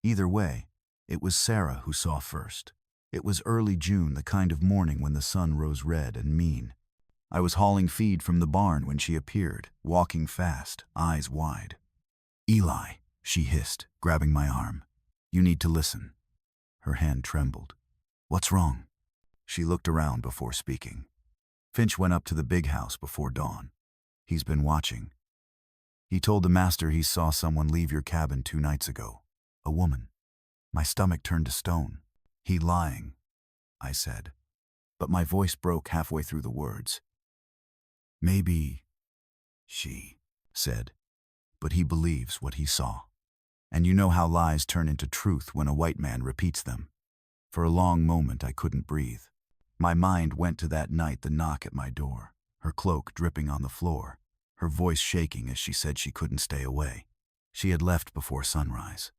Speaker 1: Either way, it was Sarah who saw first. It was early June, the kind of morning when the sun rose red and mean. I was hauling feed from the barn when she appeared, walking fast, eyes wide. "Eli," she hissed, grabbing my arm. "You need to listen." Her hand trembled. "What's wrong?" She looked around before speaking. "Finch went up to the big house before dawn. He's been watching. He told the master he saw someone leave your cabin 2 nights ago. A woman." My stomach turned to stone. "He lying," I said, but my voice broke halfway through the words. "Maybe," she said, "but he believes what he saw. And you know how lies turn into truth when a white man repeats them." For a long moment I couldn't breathe. My mind went to that night, the knock at my door, her cloak dripping on the floor, her voice shaking as she said she couldn't stay away. She had left before sunrise.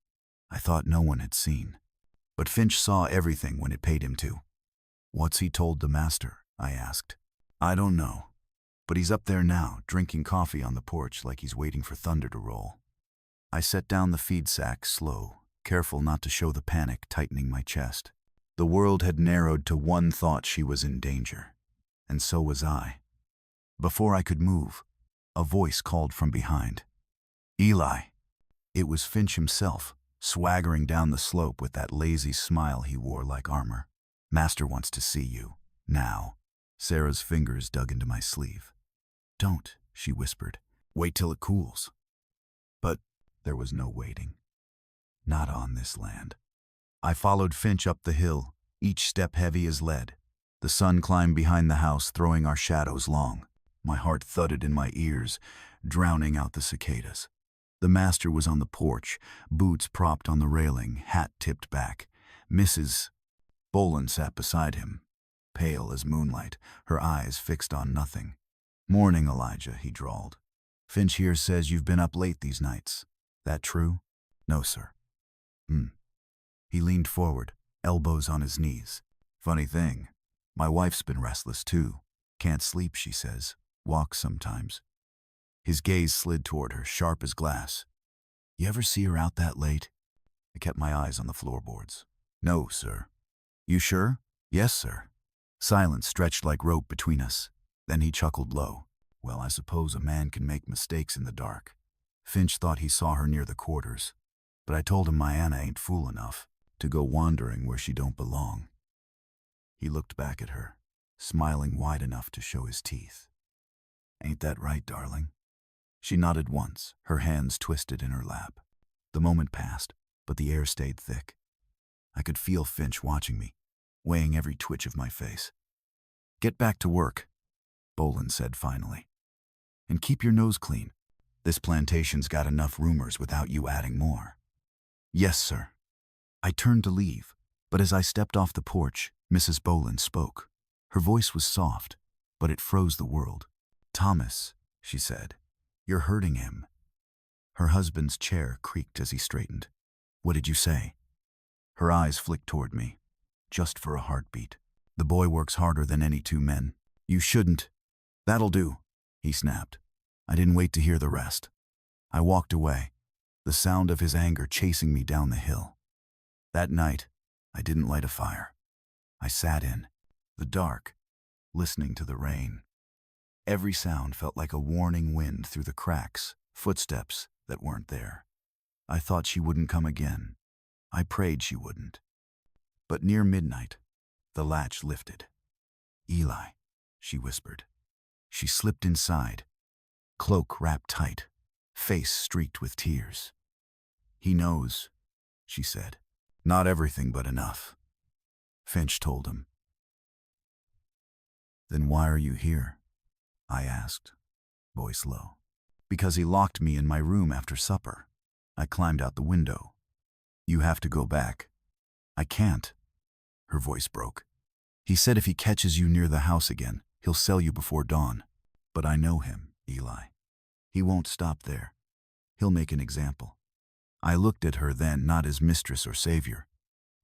Speaker 1: I thought no one had seen. But Finch saw everything when it paid him to. "What's he told the master?" I asked. "I don't know. But he's up there now, drinking coffee on the porch like he's waiting for thunder to roll." I set down the feed sack slow, careful not to show the panic tightening my chest. The world had narrowed to one thought: she was in danger. And so was I. Before I could move, a voice called from behind. "Eli." It was Finch himself, swaggering down the slope with that lazy smile he wore like armor. "Master wants to see you. Now." Sarah's fingers dug into my sleeve. "Don't," she whispered. "Wait till it cools." But there was no waiting. Not on this land. I followed Finch up the hill, each step heavy as lead. The sun climbed behind the house, throwing our shadows long. My heart thudded in my ears, drowning out the cicadas. The master was on the porch, boots propped on the railing, hat tipped back. Mrs. Bolin sat beside him, pale as moonlight, her eyes fixed on nothing. "Morning, Elijah," he drawled. "Finch here says you've been up late these nights. That true?" "No, sir." He leaned forward, elbows on his knees. "Funny thing, my wife's been restless too. Can't sleep, she says. Walks sometimes." His gaze slid toward her, sharp as glass. "You ever see her out that late?" I kept my eyes on the floorboards. "No, sir." "You sure?" "Yes, sir." Silence stretched like rope between us. Then he chuckled low. "Well, I suppose a man can make mistakes in the dark. Finch thought he saw her near the quarters, but I told him my Anna ain't fool enough to go wandering where she don't belong." He looked back at her, smiling wide enough to show his teeth. "Ain't that right, darling?" She nodded once, her hands twisted in her lap. The moment passed, but the air stayed thick. I could feel Finch watching me, weighing every twitch of my face. "Get back to work," Bolin said finally. "And keep your nose clean. This plantation's got enough rumors without you adding more." "Yes, sir." I turned to leave, but as I stepped off the porch, Mrs. Bolin spoke. Her voice was soft, but it froze the world. "Thomas," she said, "you're hurting him." Her husband's chair creaked as he straightened. "What did you say?" Her eyes flicked toward me, just for a heartbeat. "The boy works harder than any two men." "You shouldn't." "That'll do," he snapped. I didn't wait to hear the rest. I walked away, the sound of his anger chasing me down the hill. That night, I didn't light a fire. I sat in the dark, listening to the rain. Every sound felt like a warning wind through the cracks, footsteps that weren't there. I thought she wouldn't come again. I prayed she wouldn't. But near midnight, the latch lifted. "Eli," she whispered. She slipped inside, cloak wrapped tight, face streaked with tears. "He knows," she said. "Not everything, but enough," Finch told him. "Then why are you here?" I asked, voice low. "Because he locked me in my room after supper." I climbed out the window. "You have to go back." "I can't." Her voice broke. "He said if he catches you near the house again, he'll sell you before dawn." "But I know him, Eli. He won't stop there. He'll make an example." I looked at her then not as mistress or savior,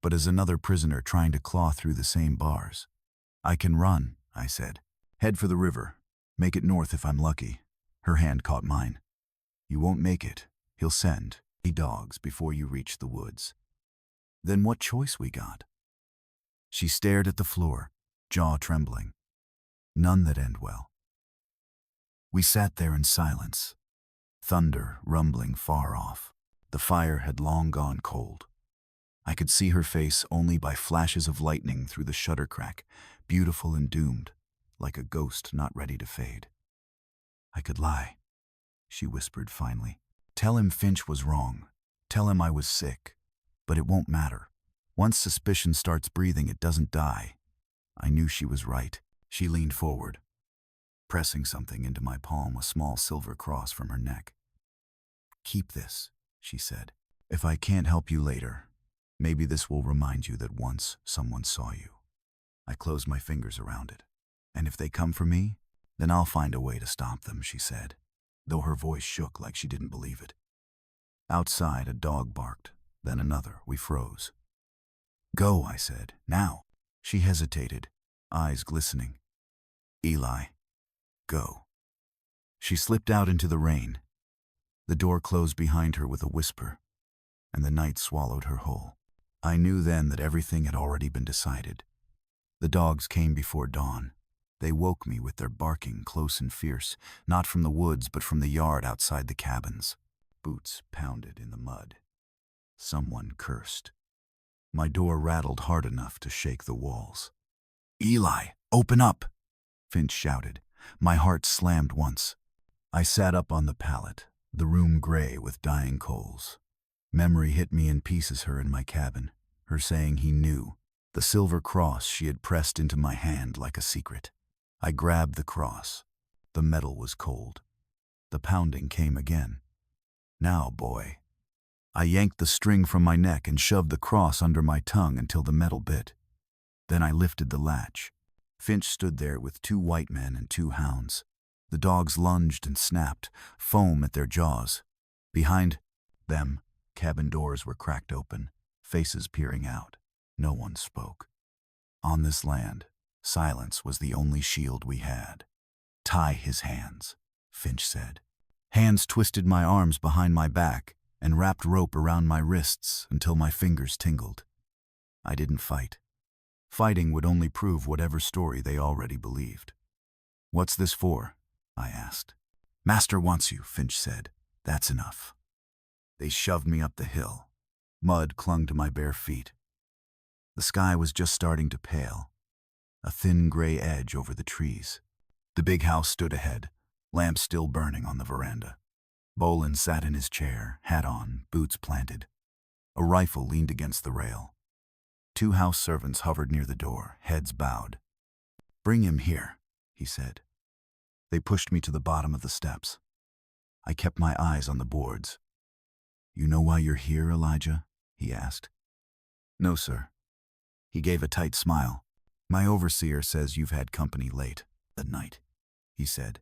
Speaker 1: but as another prisoner trying to claw through the same bars. "I can run," I said. "Head for the river. Make it north if I'm lucky." Her hand caught mine. "You won't make it. He'll send the dogs before you reach the woods." "Then what choice we got?" She stared at the floor, jaw trembling. "None that end well." We sat there in silence, thunder rumbling far off. The fire had long gone cold. I could see her face only by flashes of lightning through the shutter crack, beautiful and doomed, like a ghost not ready to fade. "I could lie," she whispered finally. "Tell him Finch was wrong. Tell him I was sick. But it won't matter. Once suspicion starts breathing, it doesn't die." I knew she was right. She leaned forward, pressing something into my palm, a small silver cross from her neck. "Keep this," she said. "If I can't help you later, maybe this will remind you that once someone saw you." I closed my fingers around it. "And if they come for me, then I'll find a way to stop them," she said, though her voice shook like she didn't believe it. Outside, a dog barked, then another. We froze. "Go," I said. "Now." She hesitated, eyes glistening. "Eli, go." She slipped out into the rain. The door closed behind her with a whisper, and the night swallowed her whole. I knew then that everything had already been decided. The dogs came before dawn. They woke me with their barking close and fierce, not from the woods but from the yard outside the cabins. Boots pounded in the mud. Someone cursed. My door rattled hard enough to shake the walls. "Eli, open up!" Finch shouted. My heart slammed once. I sat up on the pallet, the room gray with dying coals. Memory hit me in pieces, her in my cabin, her saying he knew, the silver cross she had pressed into my hand like a secret. I grabbed the cross. The metal was cold. The pounding came again. "Now, boy." I yanked the string from my neck and shoved the cross under my tongue until the metal bit. Then I lifted the latch. Finch stood there with 2 white men and 2 hounds. The dogs lunged and snapped, foam at their jaws. Behind them, cabin doors were cracked open, faces peering out. No one spoke. On this land, silence was the only shield we had. "Tie his hands," Finch said. Hands twisted my arms behind my back and wrapped rope around my wrists until my fingers tingled. I didn't fight. Fighting would only prove whatever story they already believed. "What's this for?" I asked. "Master wants you," Finch said. "That's enough." They shoved me up the hill. Mud clung to my bare feet. The sky was just starting to pale, a thin gray edge over the trees. The big house stood ahead, lamp still burning on the veranda. Bolin sat in his chair, hat on, boots planted. A rifle leaned against the rail. 2 house servants hovered near the door, heads bowed. "Bring him here," he said. They pushed me to the bottom of the steps. I kept my eyes on the boards. "You know why you're here, Elijah?" he asked. "No, sir." He gave a tight smile. "My overseer says you've had company late at night," he said.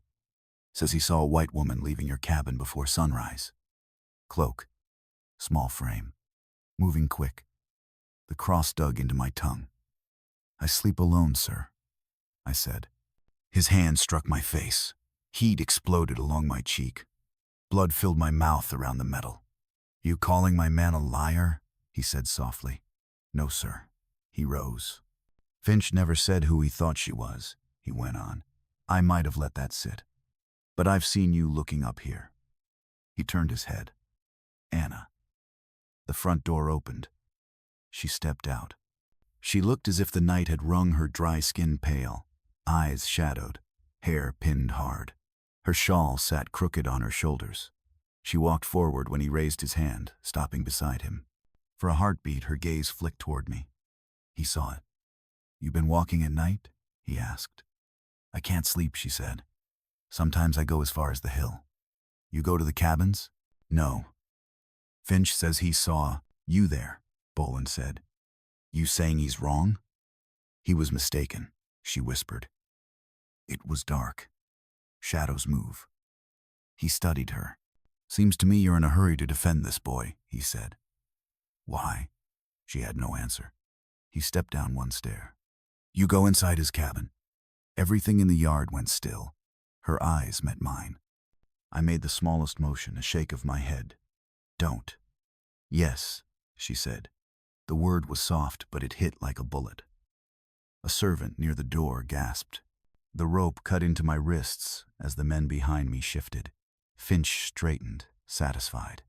Speaker 1: "Says he saw a white woman leaving your cabin before sunrise. Cloak, small frame, moving quick." The cross dug into my tongue. "I sleep alone, sir," I said. His hand struck my face. Heat exploded along my cheek. Blood filled my mouth around the metal. "You calling my man a liar?" he said softly. "No, sir." He rose. "Finch never said who he thought she was," he went on. "I might have let that sit. But I've seen you looking up here." He turned his head. "Anna." The front door opened. She stepped out. She looked as if the night had wrung her dry skin pale, eyes shadowed, hair pinned hard. Her shawl sat crooked on her shoulders. She walked forward when he raised his hand, stopping beside him. For a heartbeat, her gaze flicked toward me. He saw it. "You been walking at night?" he asked. "I can't sleep," she said. "Sometimes I go as far as the hill." "You go to the cabins?" "No." "Finch says he saw you there," Boland said. "You saying he's wrong?" "He was mistaken," she whispered. It was dark. Shadows move. He studied her. "Seems to me you're in a hurry to defend this boy," he said. "Why?" She had no answer. He stepped down one stair. "You go inside his cabin." Everything in the yard went still. Her eyes met mine. I made the smallest motion, a shake of my head. "Don't." "Yes," she said. The word was soft, but it hit like a bullet. A servant near the door gasped. The rope cut into my wrists as the men behind me shifted. Finch straightened, satisfied.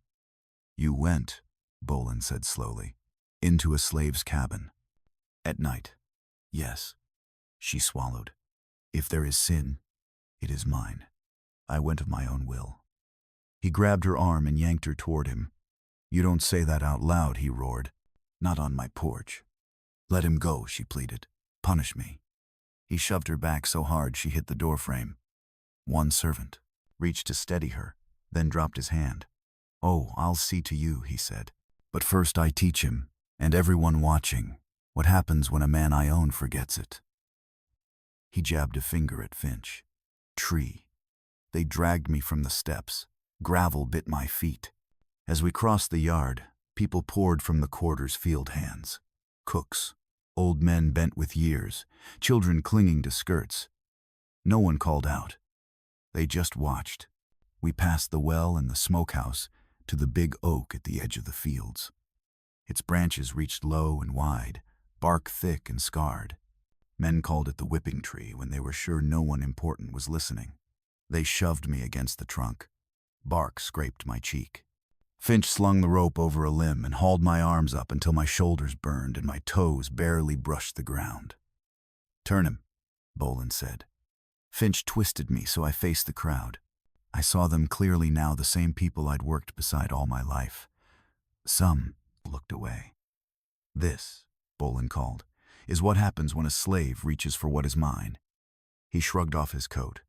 Speaker 1: "You went," Boland said slowly, "into a slave's cabin." "At night." "Yes." She swallowed. "If there is sin, it is mine. I went of my own will." He grabbed her arm and yanked her toward him. "You don't say that out loud," he roared. "Not on my porch." "Let him go," she pleaded. "Punish me." He shoved her back so hard she hit the doorframe. One servant reached to steady her, then dropped his hand. "Oh, I'll see to you," he said. "But first I teach him, and everyone watching, what happens when a man I own forgets it." He jabbed a finger at Finch. "Tree." They dragged me from the steps. Gravel bit my feet. As we crossed the yard, people poured from the quarters field hands. Cooks, old men bent with years, children clinging to skirts. No one called out. They just watched. We passed the well and the smokehouse to the big oak at the edge of the fields. Its branches reached low and wide, bark thick and scarred. Men called it the whipping tree when they were sure no one important was listening. They shoved me against the trunk. Bark scraped my cheek. Finch slung the rope over a limb and hauled my arms up until my shoulders burned and my toes barely brushed the ground. "Turn him," Boland said. Finch twisted me so I faced the crowd. I saw them clearly now, the same people I'd worked beside all my life. Some looked away. "This," Boland called, "is what happens when a slave reaches for what is mine." He shrugged off his coat.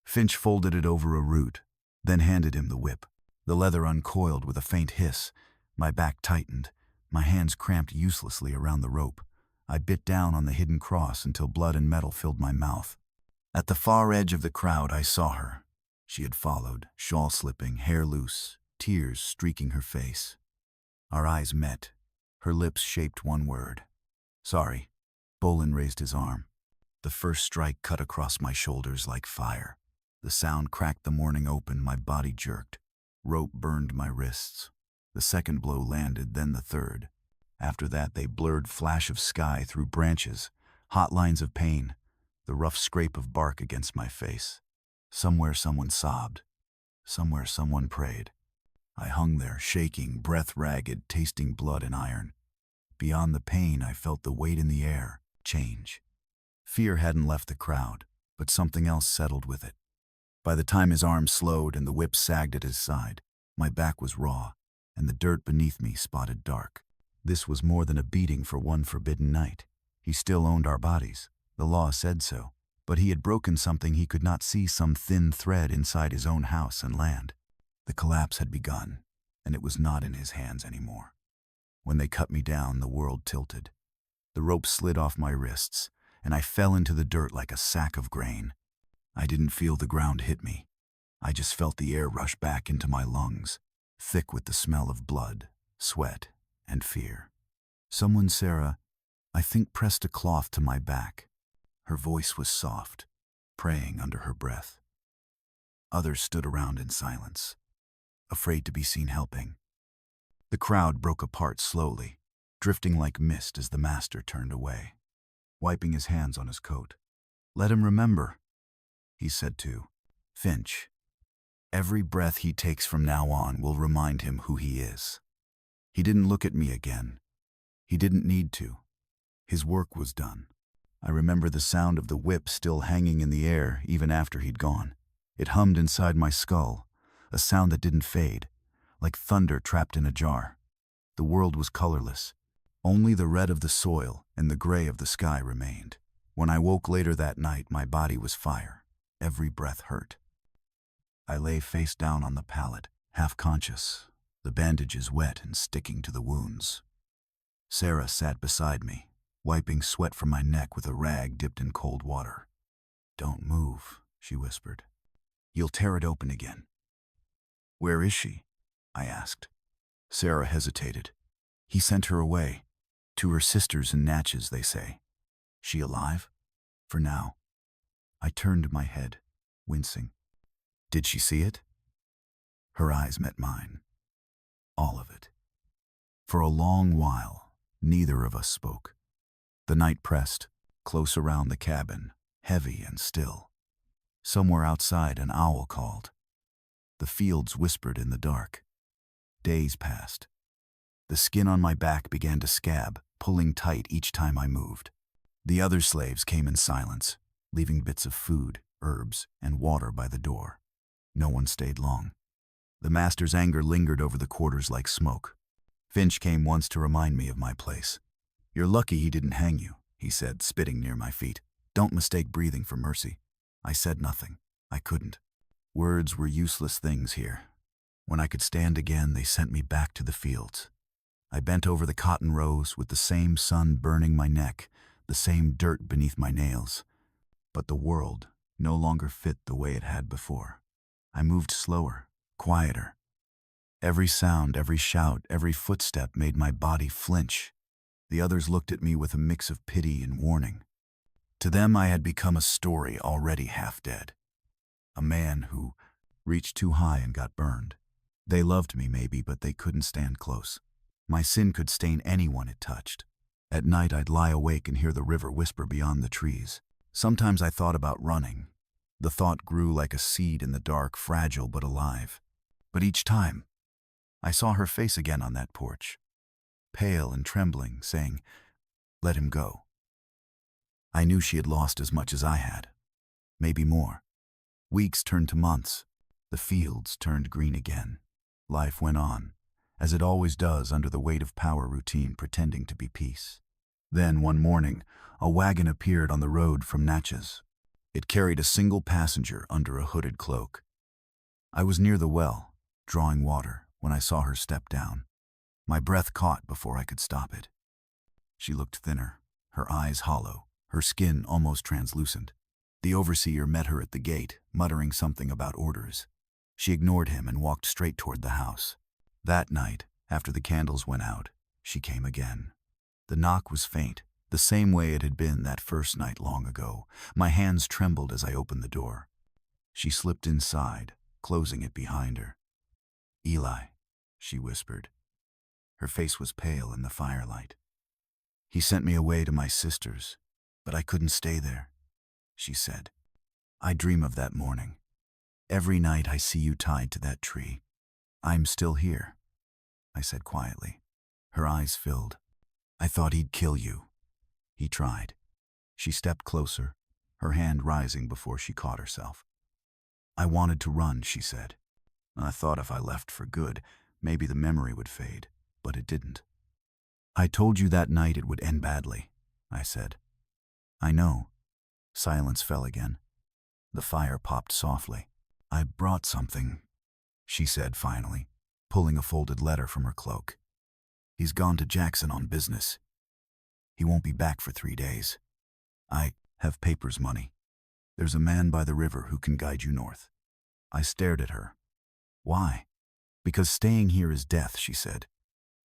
Speaker 1: Finch folded it over a root, then handed him the whip. The leather uncoiled with a faint hiss. My back tightened. My hands cramped uselessly around the rope. I bit down on the hidden cross until blood and metal filled my mouth. At the far edge of the crowd, I saw her. She had followed, shawl slipping, hair loose, tears streaking her face. Our eyes met. Her lips shaped one word. "Sorry." Boland raised his arm. The first strike cut across my shoulders like fire. The sound cracked the morning open, my body jerked. Rope burned my wrists. The second blow landed, then the third. After that, they blurred flash of sky through branches, hot lines of pain, the rough scrape of bark against my face. Somewhere someone sobbed. Somewhere someone prayed. I hung there, shaking, breath ragged, tasting blood and iron. Beyond the pain, I felt the weight in the air change. Fear hadn't left the crowd, but something else settled with it. By the time his arm slowed and the whip sagged at his side, my back was raw, and the dirt beneath me spotted dark. This was more than a beating for one forbidden night. He still owned our bodies. The law said so. But he had broken something he could not see, some thin thread inside his own house and land. The collapse had begun, and it was not in his hands anymore. When they cut me down, the world tilted. The rope slid off my wrists, and I fell into the dirt like a sack of grain. I didn't feel the ground hit me. I just felt the air rush back into my lungs, thick with the smell of blood, sweat, and fear. Someone, Sarah, I think, pressed a cloth to my back. Her voice was soft, praying under her breath. Others stood around in silence, afraid to be seen helping. The crowd broke apart slowly, drifting like mist as the master turned away, wiping his hands on his coat. "Let him remember," he said to Finch. "Every breath he takes from now on will remind him who he is." He didn't look at me again. He didn't need to. His work was done. I remember the sound of the whip still hanging in the air even after he'd gone. It hummed inside my skull, a sound that didn't fade, like thunder trapped in a jar. The world was colorless. Only the red of the soil and the gray of the sky remained. When I woke later that night, my body was fire. Every breath hurt. I lay face down on the pallet, half conscious, the bandages wet and sticking to the wounds. Sarah sat beside me, wiping sweat from my neck with a rag dipped in cold water. "Don't move," she whispered. "You'll tear it open again." "Where is she?" I asked. Sarah hesitated. "He sent her away. To her sisters in Natchez, they say." "She alive?" "For now." I turned my head, wincing. "Did she see it?" Her eyes met mine. All of it. For a long while, neither of us spoke. The night pressed, close around the cabin, heavy and still. Somewhere outside, an owl called. The fields whispered in the dark. Days passed. The skin on my back began to scab, pulling tight each time I moved. The other slaves came in silence, leaving bits of food, herbs, and water by the door. No one stayed long. The master's anger lingered over the quarters like smoke. Finch came once to remind me of my place. "You're lucky he didn't hang you," he said, spitting near my feet. "Don't mistake breathing for mercy." I said nothing. I couldn't. Words were useless things here. When I could stand again, they sent me back to the fields. I bent over the cotton rows with the same sun burning my neck, the same dirt beneath my nails. But the world no longer fit the way it had before. I moved slower, quieter. Every sound, every shout, every footstep made my body flinch. The others looked at me with a mix of pity and warning. To them, I had become a story already half dead. A man who reached too high and got burned. They loved me, maybe, but they couldn't stand close. My sin could stain anyone it touched. At night, I'd lie awake and hear the river whisper beyond the trees. Sometimes I thought about running. The thought grew like a seed in the dark, fragile but alive. But each time, I saw her face again on that porch, pale and trembling, saying, "Let him go." I knew she had lost as much as I had, maybe more. Weeks turned to months. The fields turned green again. Life went on, as it always does under the weight of power routine pretending to be peace. Then, one morning, a wagon appeared on the road from Natchez. It carried a single passenger under a hooded cloak. I was near the well, drawing water, when I saw her step down. My breath caught before I could stop it. She looked thinner, her eyes hollow, her skin almost translucent. The overseer met her at the gate, muttering something about orders. She ignored him and walked straight toward the house. That night, after the candles went out, she came again. The knock was faint, the same way it had been that first night long ago. My hands trembled as I opened the door. She slipped inside, closing it behind her. "Eli," she whispered. Her face was pale in the firelight. "He sent me away to my sisters, but I couldn't stay there," she said. "I dream of that morning. Every night I see you tied to that tree. I'm still here," I said quietly. Her eyes filled. "I thought he'd kill you." "He tried." She stepped closer, her hand rising before she caught herself. "I wanted to run," she said. "I thought if I left for good, maybe the memory would fade, but it didn't." I told you that night it would end badly, I said. I know. Silence fell again. The fire popped softly. I brought something, she said finally, pulling a folded letter from her cloak. He's gone to Jackson on business. He won't be back for 3 days. I have papers money. There's a man by the river who can guide you north. I stared at her. Why? Because staying here is death, she said.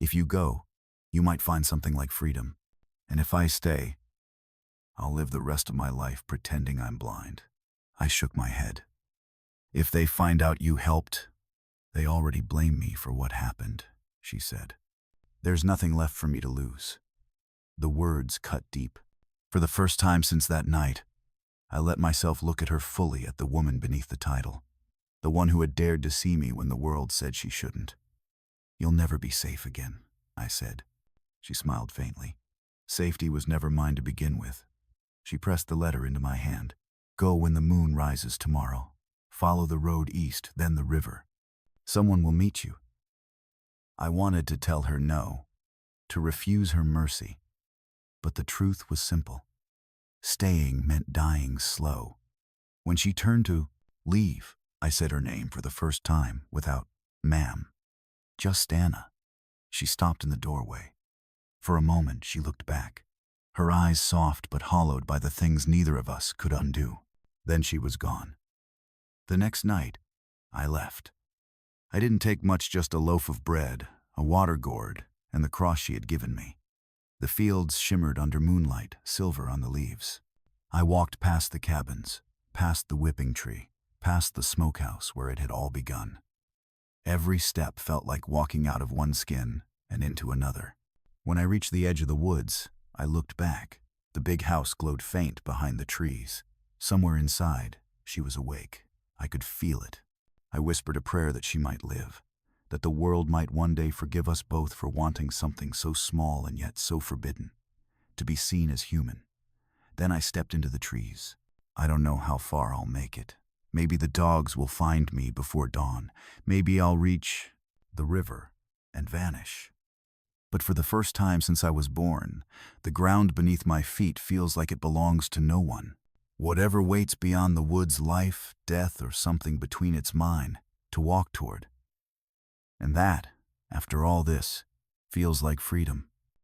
Speaker 1: If you go, you might find something like freedom. And if I stay, I'll live the rest of my life pretending I'm blind. I shook my head. If they find out you helped, they already blame me for what happened, she said. There's nothing left for me to lose. The words cut deep. For the first time since that night, I let myself look at her fully, at the woman beneath the title, the one who had dared to see me when the world said she shouldn't. You'll never be safe again, I said. She smiled faintly. Safety was never mine to begin with. She pressed the letter into my hand. Go when the moon rises tomorrow. Follow the road east, then the river. Someone will meet you. I wanted to tell her no, to refuse her mercy, but the truth was simple. Staying meant dying slow. When she turned to leave, I said her name for the first time without ma'am. Just Anna. She stopped in the doorway. For a moment she looked back, her eyes soft but hollowed by the things neither of us could undo. Then she was gone. The next night, I left. I didn't take much, just a loaf of bread, a water gourd, and the cross she had given me. The fields shimmered under moonlight, silver on the leaves. I walked past the cabins, past the whipping tree, past the smokehouse where it had all begun. Every step felt like walking out of one skin and into another. When I reached the edge of the woods, I looked back. The big house glowed faint behind the trees. Somewhere inside, she was awake. I could feel it. I whispered a prayer that she might live, that the world might one day forgive us both for wanting something so small and yet so forbidden, to be seen as human. Then I stepped into the trees. I don't know how far I'll make it. Maybe the dogs will find me before dawn. Maybe I'll reach the river and vanish. But for the first time since I was born, the ground beneath my feet feels like it belongs to no one. Whatever waits beyond the woods, life, death, or something between, it's mine to walk toward. And that, after all this, feels like freedom.